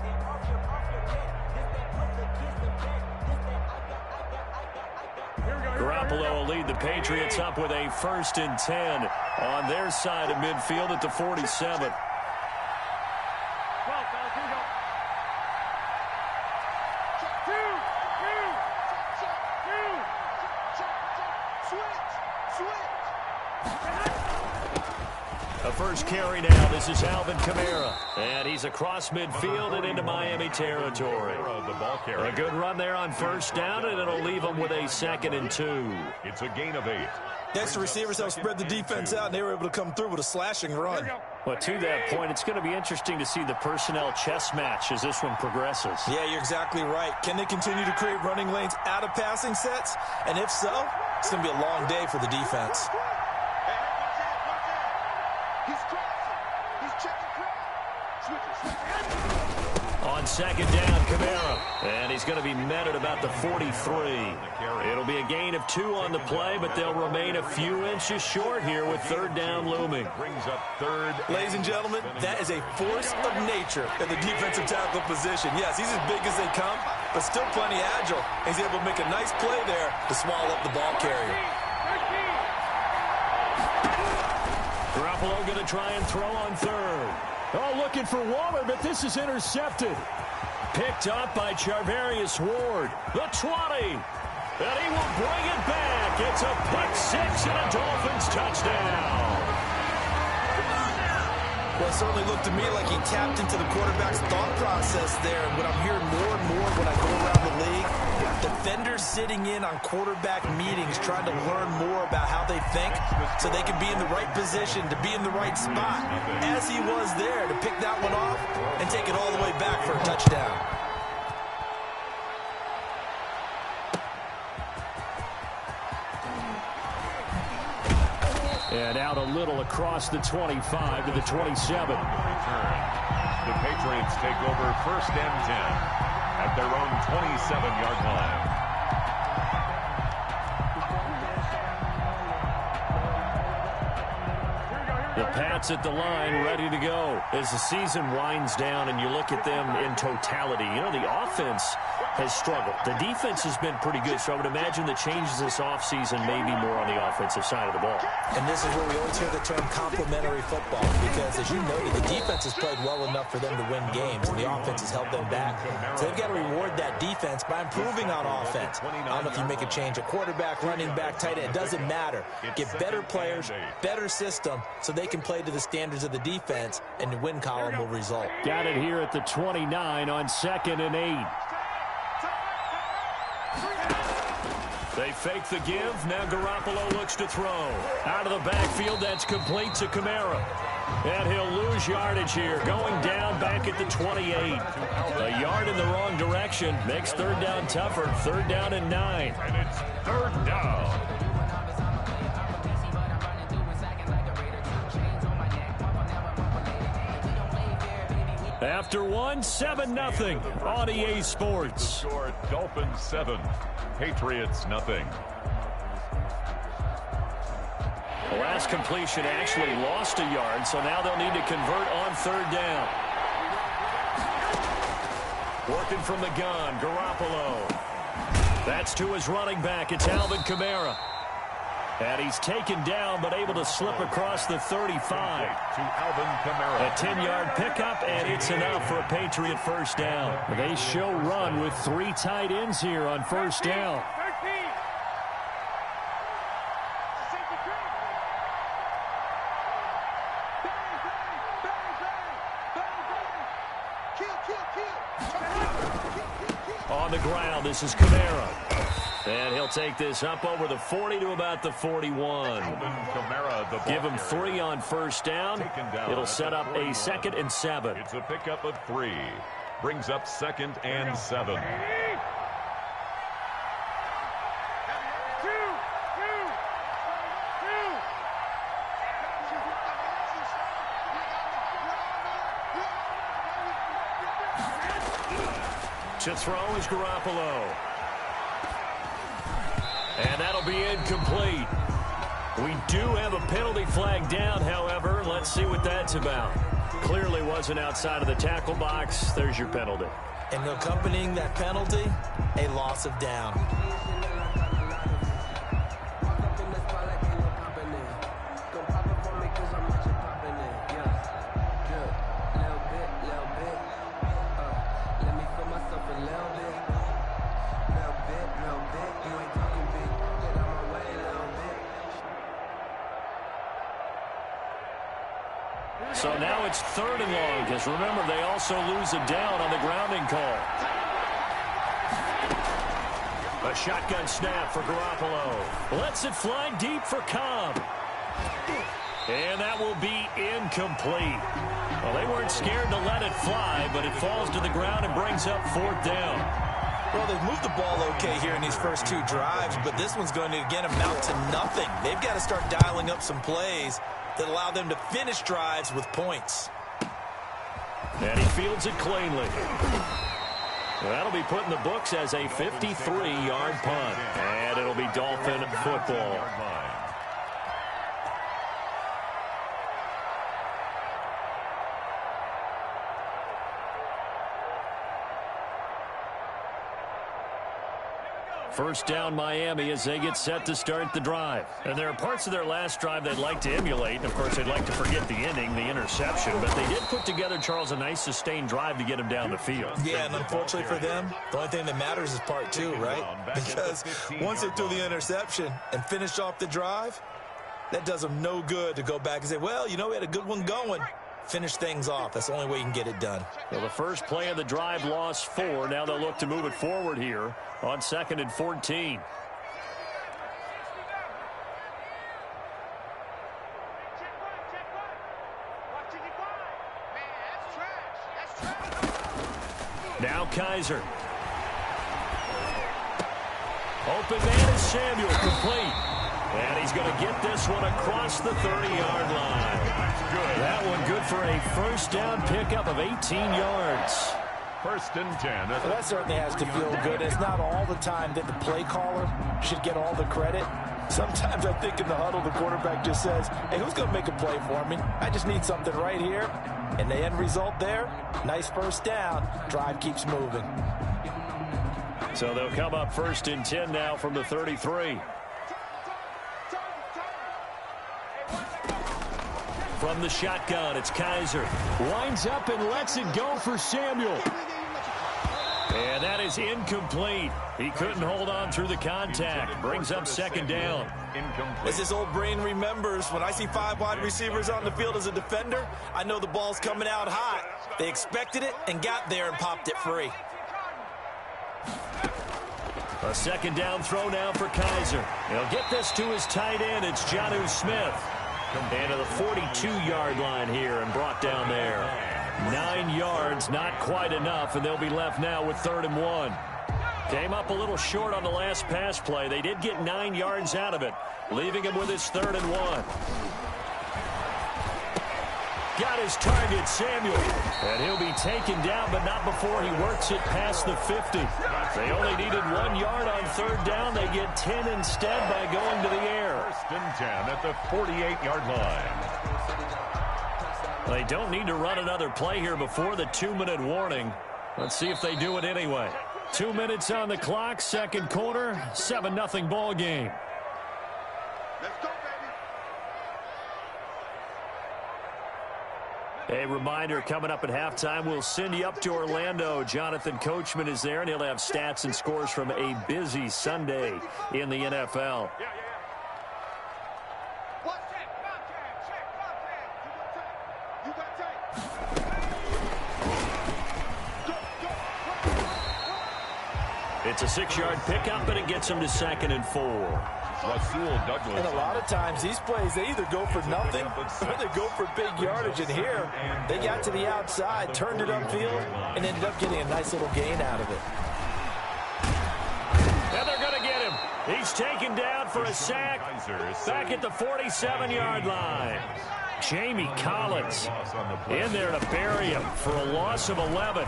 Garoppolo will lead the Patriots up with a 1st and 10 on their side of midfield at the 47. A first carry now. This is Alvin Kamara. And he's across midfield and into Miami territory. A good run there on 1st down, and it'll leave them with a 2nd and 2. It's a gain of 8. Next, receivers have spread the defense out, and they were able to come through with a slashing run. Well, to that point, it's going to be interesting to see the personnel chess match as this one progresses. Yeah, you're exactly right. Can they continue to create running lanes out of passing sets? And if so, it's going to be a long day for the defense. On 2nd down, Kamara. And he's going to be met at about the 43. It'll be a gain of 2 on the play, but they'll remain a few inches short here with 3rd down looming. Brings up 3rd. Ladies and gentlemen, that is a force of nature in the defensive tackle position. Yes, he's as big as they come, but still plenty agile. He's able to make a nice play there to swallow up the ball carrier. Garoppolo going to try and throw on 3rd. Oh, looking for Waller, but this is intercepted. Picked up by Charvarius Ward. The 20. And he will bring it back. It's a pick-6 and a Dolphins touchdown. Well, it certainly looked to me like he tapped into the quarterback's thought process there. And what I'm hearing more and more when I go around the league, defenders sitting in on quarterback meetings trying to learn more about how they think so they can be in the right position, to be in the right spot, as he was there to pick that one off and take it all the way back for a touchdown. And out a little across the 25 to the 27. The Patriots take over 1st and 10 at their own 27-yard line. The Pats at the line, ready to go. As the season winds down and you look at them in totality, you know, the offense has struggled. The defense has been pretty good, so I would imagine the changes this offseason may be more on the offensive side of the ball. And this is where we always hear the term complementary football, because as you noted, the defense has played well enough for them to win games, and the offense has held them back. So they've got to reward that defense by improving on offense. I don't know if you make a change at quarterback, running back, tight end. It doesn't matter. Get better players, better system, so they can play to the standards of the defense, and the win column will result. Got it here at the 29 on 2nd and 8. They fake the give. Now Garoppolo looks to throw. Out of the backfield, that's complete to Kamara. And he'll lose yardage here. Going down back at the 28. A yard in the wrong direction. Makes 3rd down tougher. 3rd down and 9. And it's 3rd down. After 7-0 on EA Sports. Score Dolphins 7, Patriots nothing. The last completion actually lost a yard, so now they'll need to convert on 3rd down. Working from the gun, Garoppolo. That's to his running back. It's Alvin Kamara. And he's taken down, but able to slip across the 35. To Alvin Kamara. A 10-yard pickup, and it's enough for a Patriot 1st down. They show run with 3 tight ends here on 1st down. On the ground, this is Kamara. And he'll take this up over the 40 to about the 41. Give him 3 on 1st down. It'll set up a 2nd and 7. It's a pickup of 3. Brings up 2nd and 7. To throw is Garoppolo. And that'll be incomplete. We do have a penalty flag down, however. Let's see what that's about. Clearly wasn't outside of the tackle box. There's your penalty. And accompanying that penalty, a loss of down. So now it's 3rd and long, because remember, they also lose a down on the grounding call. A shotgun snap for Garoppolo. Lets it fly deep for Cobb. And that will be incomplete. Well, they weren't scared to let it fly, but it falls to the ground and brings up 4th down. Well, they've moved the ball okay here in these first 2 drives, but this one's going to, again, amount to nothing. They've got to start dialing up some plays that allow them to finish drives with points. And he fields it cleanly. Well, that'll be put in the books as a 53-yard punt. And it'll be Dolphin football. First down Miami as they get set to start the drive. And there are parts of their last drive they'd like to emulate. And, of course, they'd like to forget the ending, the interception. But they did put together, Charles, a nice sustained drive to get him down the field. Yeah, and unfortunately for them, the only thing that matters is part 2, right? Because once they threw the interception and finished off the drive, that does them no good to go back and say, well, you know, we had a good one going. Finish things off. That's the only way you can get it done. Well, the first play of the drive lost 4. Now they'll look to move it forward here on 2nd and 14. Now Kaiser. Open man is Samuel, complete. And he's going to get this one across the 30-yard line. That one good for a first down pickup of 18 yards. 1st and 10. Well, that certainly has to feel good. It's not all the time that the play caller should get all the credit. Sometimes I think in the huddle, the quarterback just says, hey, who's going to make a play for me? I just need something right here. And the end result there, nice first down. Drive keeps moving. So they'll come up 1st and 10 now from the 33. From the shotgun, it's Kaiser. Winds up and lets it go for Samuel. And that is incomplete. He couldn't hold on through the contact. Brings up 2nd down. As his old brain remembers, when I see 5 wide receivers on the field as a defender, I know the ball's coming out hot. They expected it and got there and popped it free. A 2nd down throw now for Kaiser. He'll get this to his tight end. It's Jonnu Smith. And to the 42-yard line here and brought down there. 9 yards, not quite enough, and they'll be left now with 3rd and 1. Came up a little short on the last pass play. They did get 9 yards out of it, leaving him with his 3rd and 1. Got his target, Samuel. And he'll be taken down, but not before he works it past the 50. They only needed 1 yard on 3rd down. They get 10 instead by going to the air. 1st and 10 at the 48-yard line. They don't need to run another play here before the 2-minute warning. Let's see if they do it anyway. 2 minutes on the clock, 2nd quarter, 7-0 ball game. Let's go, baby. A reminder, coming up at halftime, we'll send you up to Orlando. Jonathan Coachman is there, and he'll have stats and scores from a busy Sunday in the NFL. It's a 6-yard pickup, and it gets him to 2nd and 4. Rasul Douglas. And a lot of times these plays, they either go for nothing or they go for big yardage. And here, they got to the outside, turned it upfield, and ended up getting a nice little gain out of it. And they're going to get him. He's taken down for a sack back at the 47-yard line. Jamie Collins in there to bury him for a loss of 11.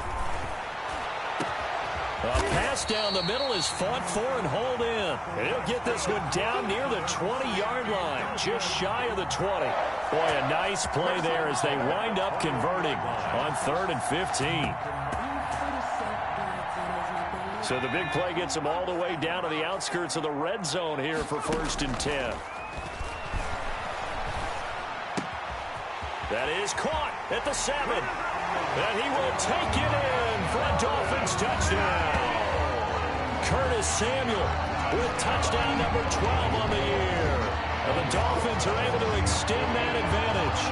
A pass down the middle is fought for and hauled in. And he'll get this one down near the 20-yard line, just shy of the 20. Boy, a nice play there as they wind up converting on 3rd and 15. So the big play gets them all the way down to the outskirts of the red zone here for 1st and 10. That is caught at the 7. And he will take it in for a Dolphins touchdown. Curtis Samuel with touchdown number 12 on the year. And the Dolphins are able to extend that advantage.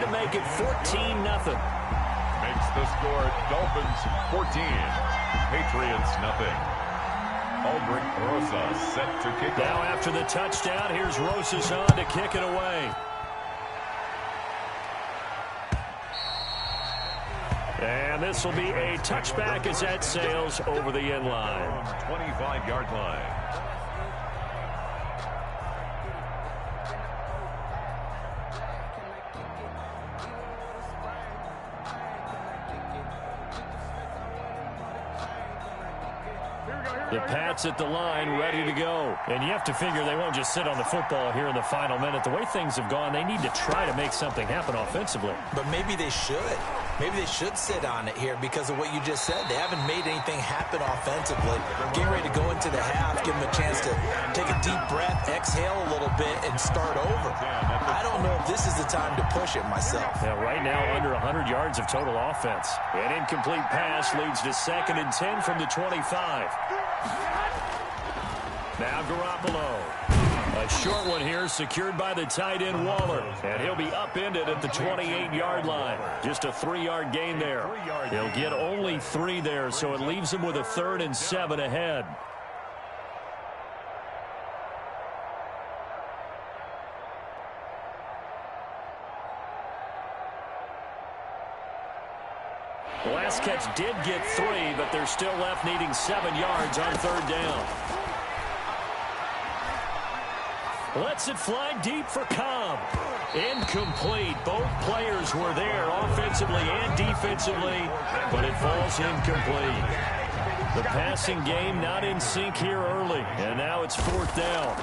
to make it 14-0. Makes the score Dolphins 14, Patriots nothing. Aldrich Rosas set to kick off. Now after the touchdown, here's Rosas on to kick it away. And this will be a touchback as that sails over the end line. 25-yard line. The Pats at the line, ready to go. And you have to figure they won't just sit on the football here in the final minute. The way things have gone, they need to try to make something happen offensively. But maybe they should. Maybe they should sit on it here because of what you just said. They haven't made anything happen offensively. Getting ready to go into the half, give them a chance to take a deep breath, exhale a little bit, and start over. I don't know if this is the time to push it myself. Yeah, right now under 100 yards of total offense. An incomplete pass leads to 2nd and 10 from the 25. Now Garoppolo. A short one here, secured by the tight end Waller. And he'll be upended at the 28-yard line. Just a 3-yard gain there. He'll get only 3 there, so it leaves him with a 3rd and 7 ahead. The last catch did get 3, but they're still left needing 7 yards on 3rd down. Lets it fly deep for Cobb. Incomplete. Both players were there offensively and defensively, but it falls incomplete. The passing game not in sync here early, and now it's 4th down.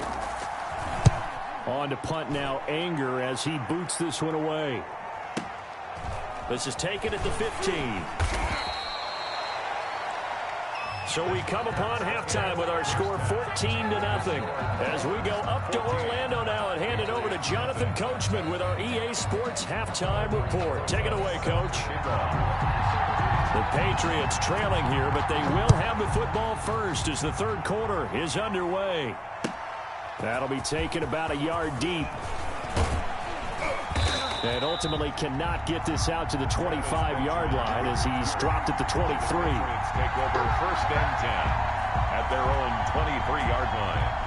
On to punt now, AMBr as he boots this one away. This is taken at the 15. So we come upon halftime with our score 14-0 as we go up to Orlando now and hand it over to Jonathan Coachman with our EA Sports halftime report. Take it away, Coach. The Patriots trailing here, but they will have the football first as the 3rd quarter is underway. That'll be taken about a yard deep. And ultimately cannot get this out to the 25-yard line as he's dropped at the 23. Take over 1st and 10 at their own 23-yard line.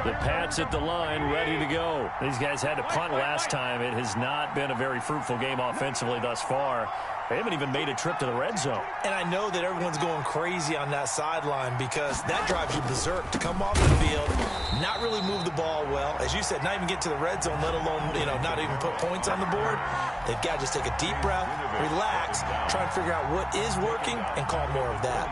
The Pats at the line, ready to go. These guys had to punt last time. It has not been a very fruitful game offensively thus far. They haven't even made a trip to the red zone. And I know that everyone's going crazy on that sideline because that drives you berserk to come off the field, not really move the ball well. As you said, not even get to the red zone, let alone, not even put points on the board. They've got to just take a deep breath, relax, try and figure out what is working, and call more of that.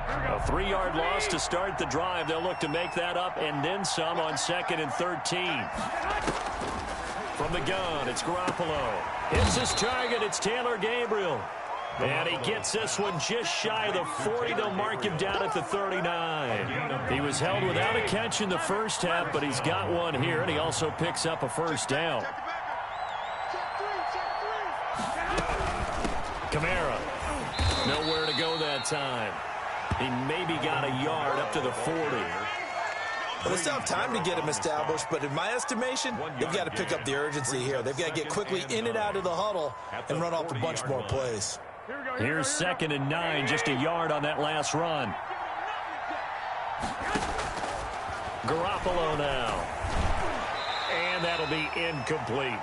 A 3-yard loss to start the drive. They'll look to make that up and then some on 2nd and 13. From the gun, it's Garoppolo. Hits his target. It's Taylor Gabriel. And he gets this one just shy of the 40. They'll mark him down at the 39. He was held without a catch in the first half, but he's got one here, and he also picks up a 1st down. Kamara. Nowhere to go that time. He maybe got a yard up to the 40. Well, they still have time to get him established, but in my estimation, they've got to pick up the urgency here. They've got to get quickly in and out of the huddle and run off a bunch more plays. Here's 2nd and 9, just a yard on that last run. Garoppolo now. And that'll be incomplete.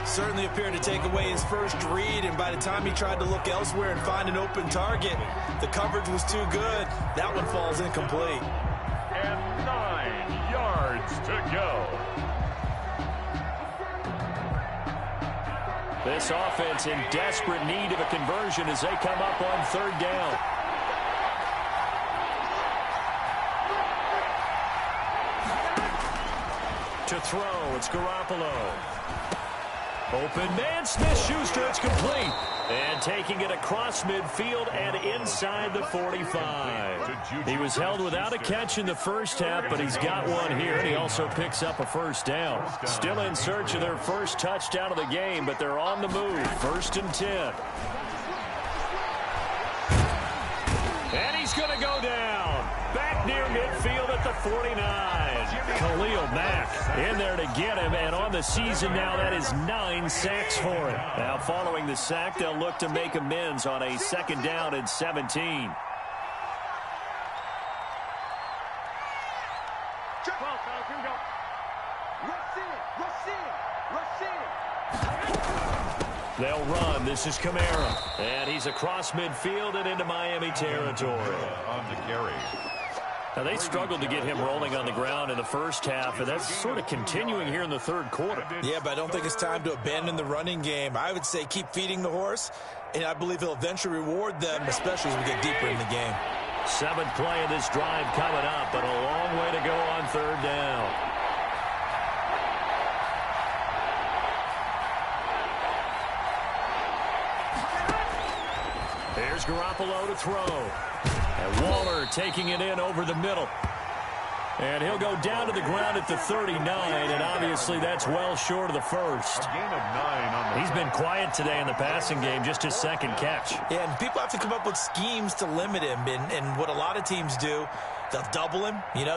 Certainly appeared to take away his first read, and by the time he tried to look elsewhere and find an open target, the coverage was too good. That one falls incomplete. And 9 yards to go. This offense in desperate need of a conversion as they come up on 3rd down. To throw, it's Garoppolo. Open man, Smith-Schuster, it's complete. And taking it across midfield and inside the 45. He was held without a catch in the first half, but he's got one here, and he also picks up a 1st down. Still in search of their first touchdown of the game, but they're on the move. 1st and 10. he's going to go down. Back near midfield at the 49. Khalil Mack in there to get him, and on the season now, that is 9 sacks for him. Now, following the sack, they'll look to make amends on a 2nd down and 17. They'll run. This is Kamara. And he's across midfield and into Miami territory. On the carry. Now, they struggled to get him rolling on the ground in the first half, and that's sort of continuing here in the 3rd quarter. Yeah, but I don't think it's time to abandon the running game. I would say keep feeding the horse, and I believe he'll eventually reward them, especially as we get deeper in the game. 7th play of this drive coming up, but a long way to go on 3rd down. Here's Garoppolo to throw. And Waller taking it in over the middle. And he'll go down to the ground at the 39, and obviously that's well short of the first. A gain of 9 on the He's been quiet today in the passing game, just his 2nd catch. Yeah, and people have to come up with schemes to limit him, and what a lot of teams do, they'll double him,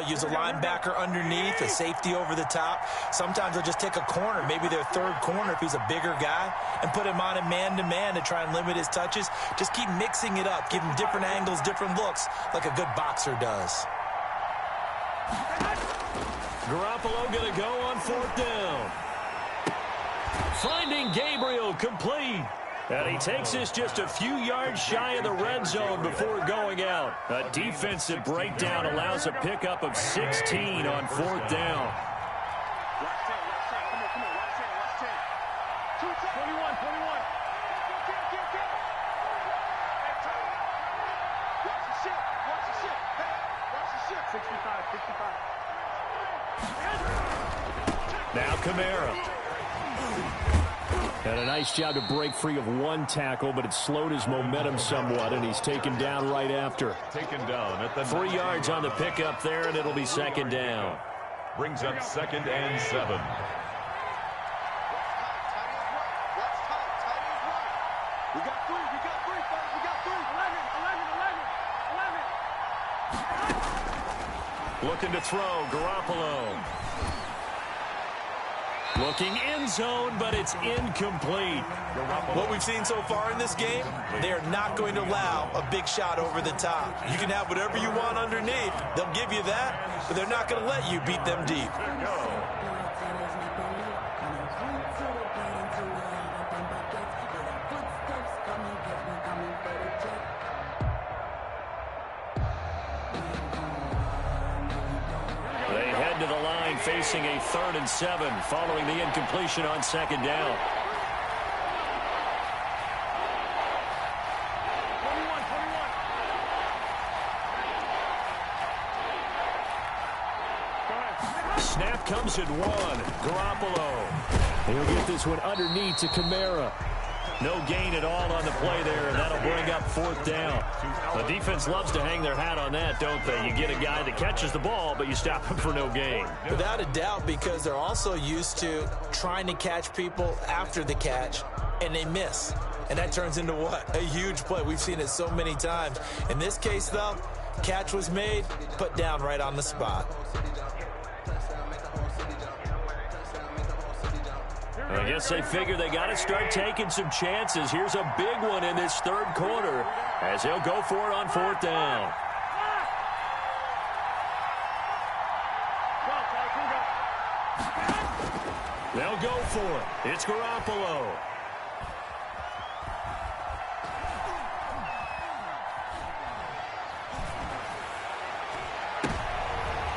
use a linebacker underneath, a safety over the top. Sometimes they'll just take a corner, maybe their 3rd corner if he's a bigger guy, and put him on a man-to-man to try and limit his touches. Just keep mixing it up, give him different angles, different looks, like a good boxer does. Garoppolo going to go on 4th down. Finding Gabriel complete. And he takes this just a few yards shy of the red zone before going out. A defensive breakdown allows a pickup of 16 on 4th down. Now Kamara. Had a nice job to break free of one tackle, but it slowed his momentum somewhat, and he's taken down right after. Taken down at the 3 yards on the pickup there, and it'll be 2nd down. Brings up 2nd and 7. We got 3, fellas. We got 3. 11. Looking to throw, Garoppolo. Looking end zone, but it's incomplete. What we've seen so far in this game, they are not going to allow a big shot over the top. You can have whatever you want underneath. They'll give you that, but they're not going to let you beat them deep. They head to the line facing a 3rd and 7 following the incompletion on 2nd down. Snap comes at 1. Garoppolo. He'll get this one underneath to Kamara. No gain at all on the play there, and that'll bring up 4th down. The defense loves to hang their hat on that, don't they? You get a guy that catches the ball, but you stop him for no gain. Without a doubt, because they're also used to trying to catch people after the catch, and they miss. And that turns into what? A huge play. We've seen it so many times. In this case, though, catch was made, put down right on the spot. I guess they figure they got to start taking some chances. Here's a big one in this 3rd quarter as they'll go for it on 4th down. They'll go for it. It's Garoppolo.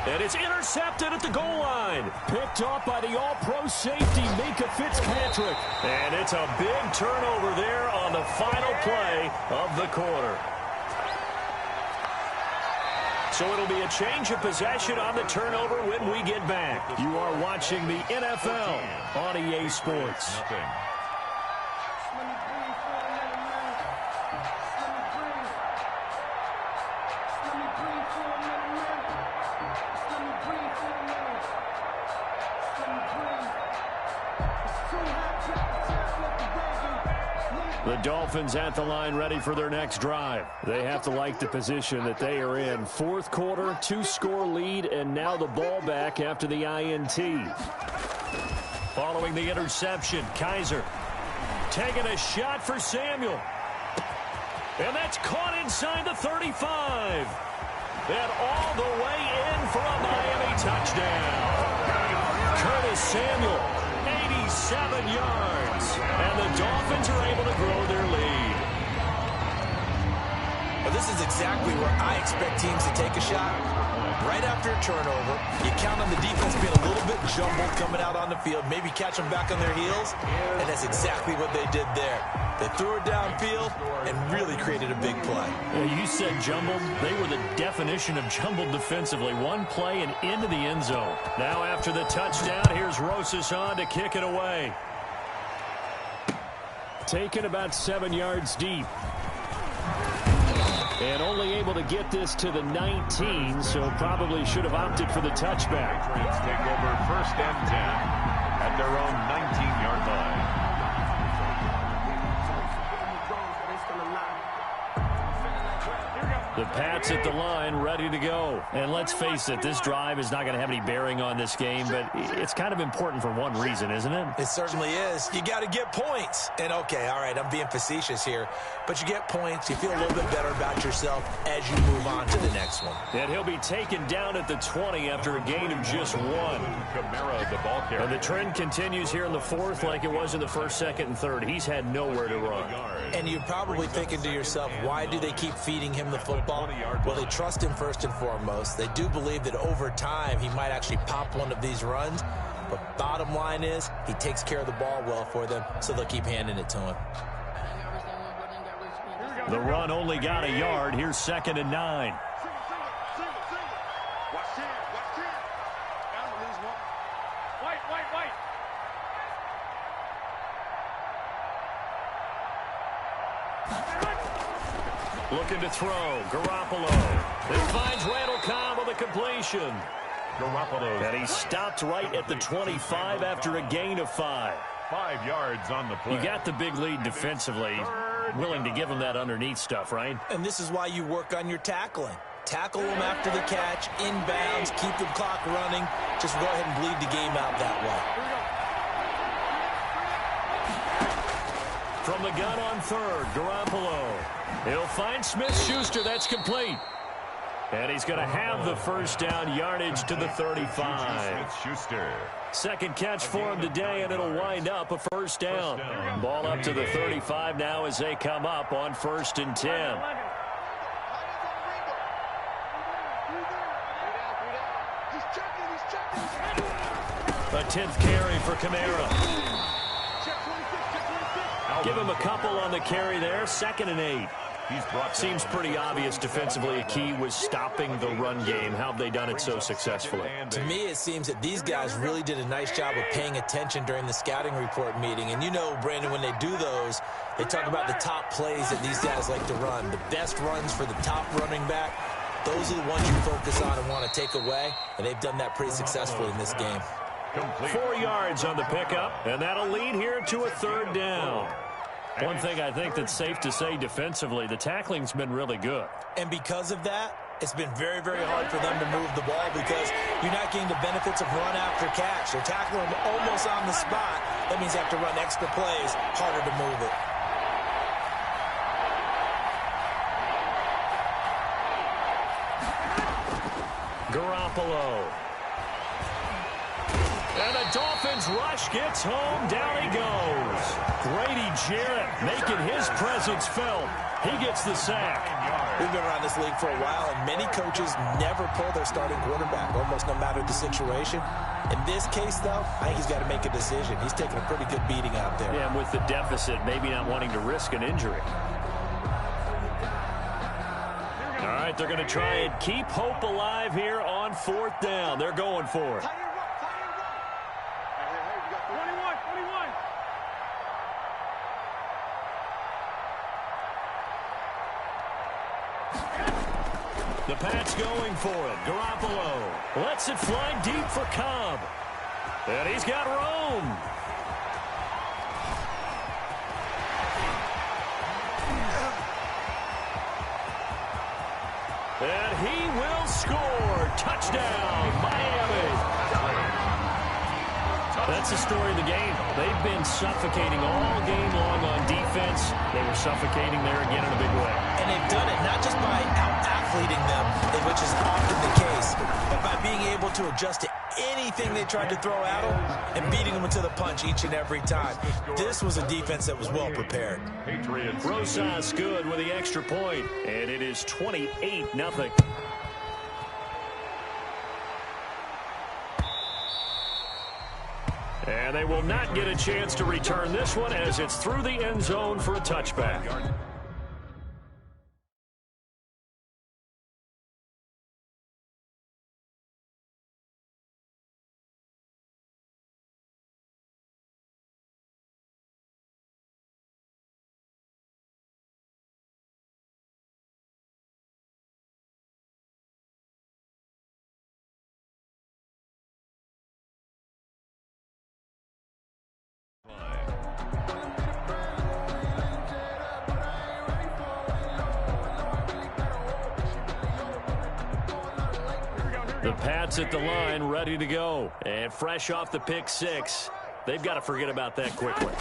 And it's intercepted at the goal line. Picked off by the all-pro safety, Minka Fitzpatrick. And it's a big turnover there on the final play of the quarter. So it'll be a change of possession on the turnover when we get back. You are watching the NFL on EA Sports. The Dolphins at the line ready for their next drive. They have to like the position that they are in. Fourth quarter, 2-score lead, and now the ball back after the INT. Following the interception, Kaiser taking a shot for Samuel. And that's caught inside the 35. And all the way in for a Miami touchdown. Curtis Samuel, 87 yards. And the Dolphins are able to grow their lead. Well, this is exactly where I expect teams to take a shot. Right after a turnover, you count on the defense being a little bit jumbled coming out on the field, maybe catch them back on their heels, and that's exactly what they did there. They threw it downfield and really created a big play. Yeah, you said jumbled. They were the definition of jumbled defensively. One play and into the end zone. Now after the touchdown, here's Rosas on to kick it away. Taken about 7 yards deep. And only able to get this to the 19, so probably should have opted for the touchback. Patriots take over 1st and 10 at their own 19-yard line. The Pats at the line, ready to go. And let's face it, this drive is not going to have any bearing on this game, but it's kind of important for one reason, isn't it? It certainly is. You got to get points. And, okay, all right, I'm being facetious here, but you get points. You feel a little bit better about yourself as you move on to the next one. And he'll be taken down at the 20 after a gain of just 1. Kamara, the ball carrier. And the trend continues here in the 4th like it was in the 1st, 2nd, and 3rd. He's had nowhere to run. And you're probably thinking to yourself, why do they keep feeding him the football? Well, they trust him first and foremost. They do believe that over time he might actually pop one of these runs. But bottom line is he takes care of the ball well for them, so they'll keep handing it to him. The run only got a yard. Here's 2nd and 9. Looking to throw. Garoppolo. It finds Randall Cobb with a completion. Garoppolo. And he stopped right at the 25 after a gain of 5. 5 yards on the play. You got the big lead defensively. Willing to give him that underneath stuff, right? And this is why you work on your tackling. Tackle them after the catch, inbounds, keep the clock running. Just go ahead and bleed the game out that way. From the gun on 3rd, Garoppolo. He'll find Smith-Schuster. That's complete. And he's going to have the first down yardage to the 35. Smith-Schuster. Second catch for him today, and it'll wind up a first down. Ball up to the 35 now as they come up on 1st and 10. A 10th carry for Kamara. Give him a couple on the carry there. 2nd and 8. Seems pretty obvious defensively. A key was stopping the run game. How have they done it so successfully? To me, it seems that these guys really did a nice job of paying attention during the scouting report meeting. And you know, Brandon, when they do those, they talk about the top plays that these guys like to run. The best runs for the top running back, those are the ones you focus on and want to take away. And they've done that pretty successfully in this game. 4 yards on the pickup, and that'll lead here to a 3rd down. One thing I think that's safe to say defensively, the tackling's been really good. And because of that, it's been very, very hard for them to move the ball because you're not getting the benefits of run after catch. They're tackling them almost on the spot. That means you have to run extra plays, harder to move it. Garoppolo. And the Dolphins rush gets home. Down he goes. Grady Jarrett making his presence felt. He gets the sack. We've been around this league for a while, and many coaches never pull their starting quarterback, almost no matter the situation. In this case, though, I think he's got to make a decision. He's taking a pretty good beating out there. Yeah, and with the deficit, maybe not wanting to risk an injury. All right, they're going to try and keep hope alive here on 4th down. They're going for it. The Pats going for it. Garoppolo lets it fly deep for Cobb. And he's got Rome. Touchdown, Miami. That's the story of the game. They've been suffocating all game long on defense. They were suffocating there again in a big way. And they've done it not just by out-athleting them, which is often the case, but by being able to adjust to anything they tried to throw at them and beating them to the punch each and every time. This was a defense that was well prepared. Patriots. Rosas good with the extra point, and it is 28-0. And they will not get a chance to return this one as it's through the end zone for a touchback. The Pats at the line, ready to go. And fresh off the pick six. They've got to forget about that quickly.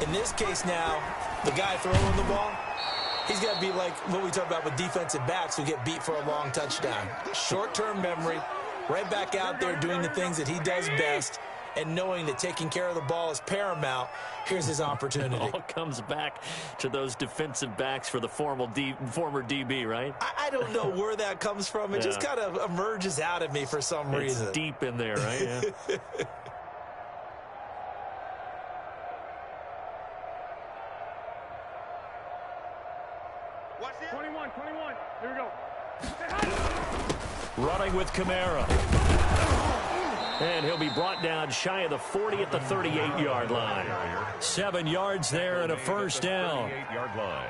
In this case now, the guy throwing the ball, he's got to be like what we talk about with defensive backs who get beat for a long touchdown. Short-term memory, right back out there doing the things that he does best, and knowing that taking care of the ball is paramount. Here's his opportunity. It all comes back to those defensive backs for the former DB, right? I don't know where that comes from. It just kind of emerges out of me for some reason. It's deep in there, right? Yeah. Watch this. 21. Here we go. Running with Kamara. And he'll be brought down shy of the 40 at the 38-yard line. 7 yards there and a first down.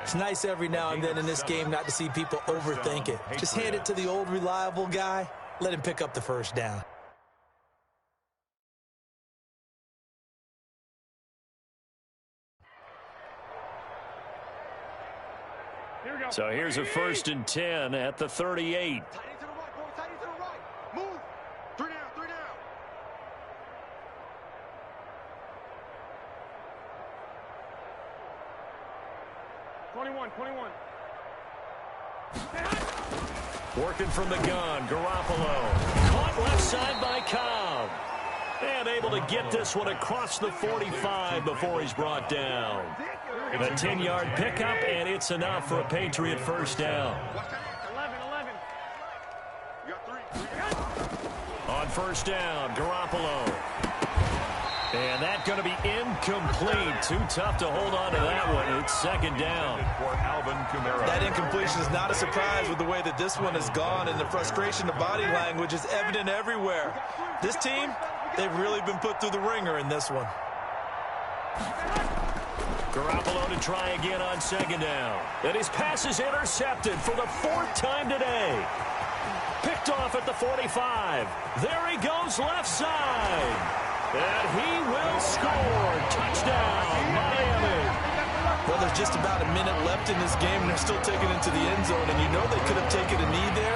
It's nice every now and then in this game not to see people overthink it. Just hand it to the old reliable guy. Let him pick up the first down. So here's a 1st and 10 at the 38. Tight end to the right, boy. Tight end to the right. Move. 3 down. 21. Working from the gun, Garoppolo. Caught left side by Cobb. And able to get this one across the 45 before he's brought down. A 10-yard pickup, and it's enough for a Patriot first down. 11. You got 3. On first down, Garoppolo. And that's going to be incomplete. Too tough to hold on to that one. It's 2nd down. That incompletion is not a surprise with the way that this one has gone, and the frustration of body language is evident everywhere. This team, they've really been put through the ringer in this one. Garoppolo to try again on 2nd down. And his pass is intercepted for the 4th time today. Picked off at the 45. There he goes left side. And he will score. Touchdown, Miami. Well, there's just about a minute left in this game, and they're still taking it to the end zone. And you know they could have taken a knee there,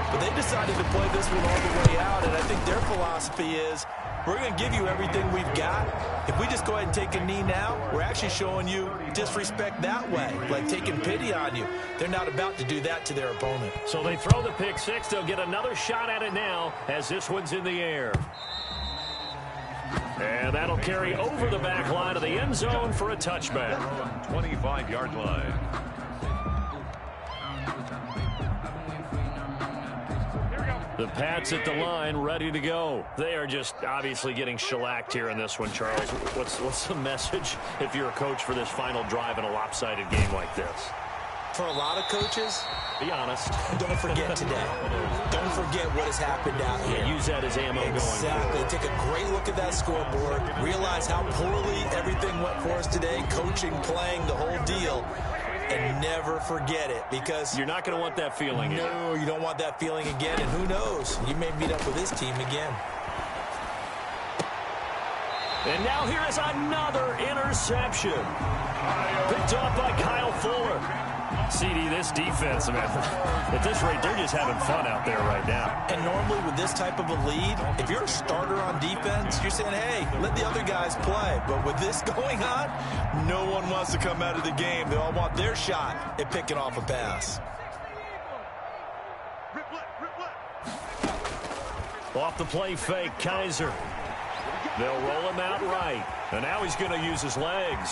but they decided to play this one all the way out. And I think their philosophy is, we're going to give you everything we've got. If we just go ahead and take a knee now, we're actually showing you disrespect that way, like taking pity on you. They're not about to do that to their opponent. So they throw the pick six. They'll get another shot at it now as this one's in the air. And that'll carry over the back line of the end zone for a touchback. 25-yard line. The Pats at the line, ready to go. They are just obviously getting shellacked here in this one, Charles. What's the message if you're a coach for this final drive in a lopsided game like this? For a lot of coaches, be honest. Don't forget today. Don't forget what has happened out here. Use that as ammo going forward. Exactly. Take a great look at that scoreboard. Realize how poorly everything went for us today. Coaching, playing, the whole deal. And never forget it, because you're not going to want that feeling. No, you don't want that feeling again. And who knows? You may meet up with this team again. And now here is another interception. Picked off by Kyle Fuller. CD, this defense, man, at this rate, they're just having fun out there right now. And normally with this type of a lead, if you're a starter on defense, you're saying, hey, let the other guys play. But with this going on, no one wants to come out of the game. They all want their shot at picking off a pass. Off the play fake, Kaiser. They'll roll him out right. And now he's going to use his legs.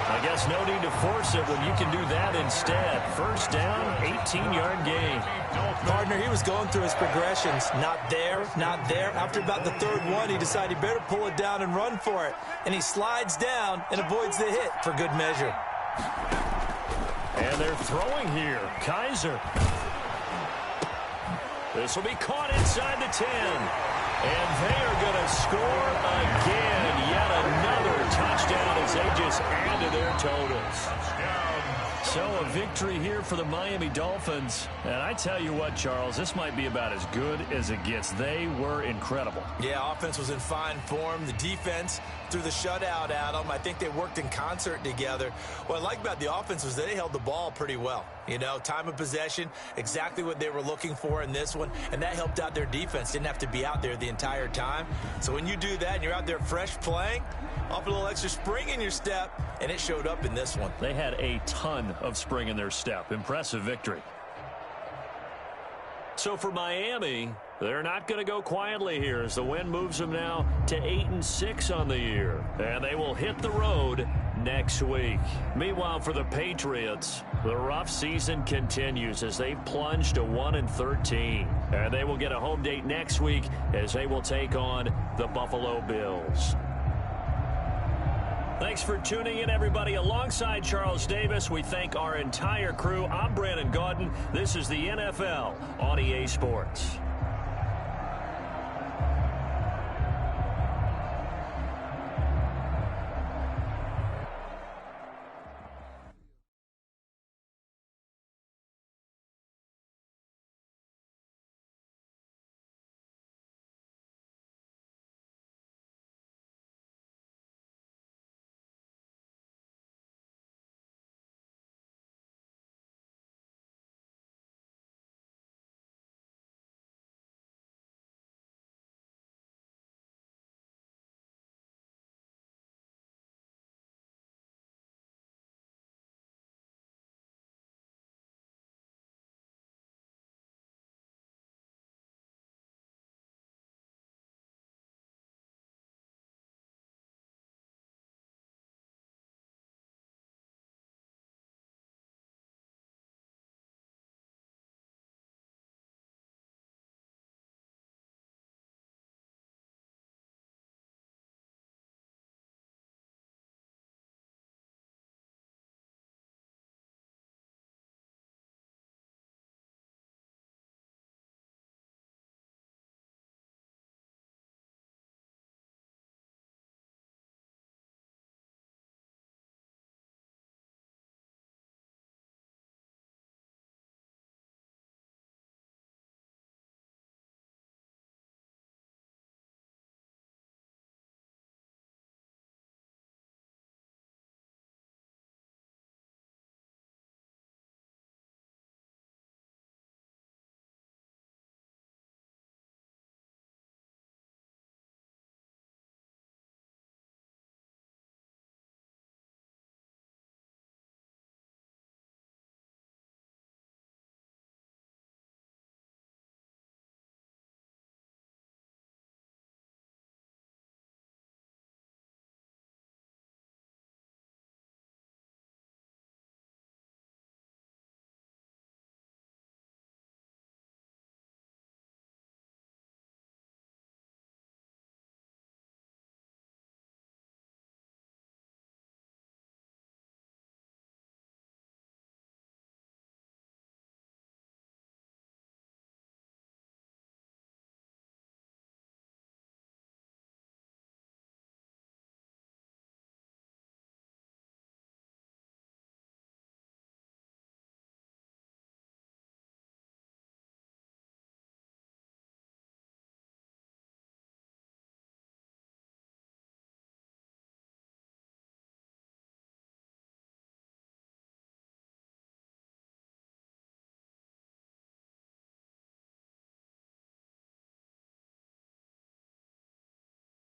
I guess no need to force it when you can do that instead. First down, 18-yard gain. Partner, he was going through his progressions. Not there, not there. After about the third one, he decided he better pull it down and run for it. And he slides down and avoids the hit for good measure. And they're throwing here. Kaiser. This will be caught inside the 10. And they are going to score again. Yet another touchdown as they just add to their totals. So a victory here for the Miami Dolphins. And I tell you what, Charles, this might be about as good as it gets. They were incredible. Yeah, offense was in fine form. The defense threw the shutout at them. I think they worked in concert together. What I like about the offense was they held the ball pretty well. You know, time of possession, exactly what they were looking for in this one, and that helped out their defense. Didn't have to be out there the entire time. So when you do that and you're out there fresh playing, off a little extra spring in your step, and it showed up in this one. They had a ton of spring in their step. Impressive victory. So for Miami, they're not going to go quietly here as the win moves them now to 8-6 on the year. And they will hit the road next week. Meanwhile, for the Patriots, the rough season continues as they plunge to 1-13. And they will get a home date next week as they will take on the Buffalo Bills. Thanks for tuning in, everybody. Alongside Charles Davis, we thank our entire crew. I'm Brandon Gaudin. This is the NFL on EA Sports.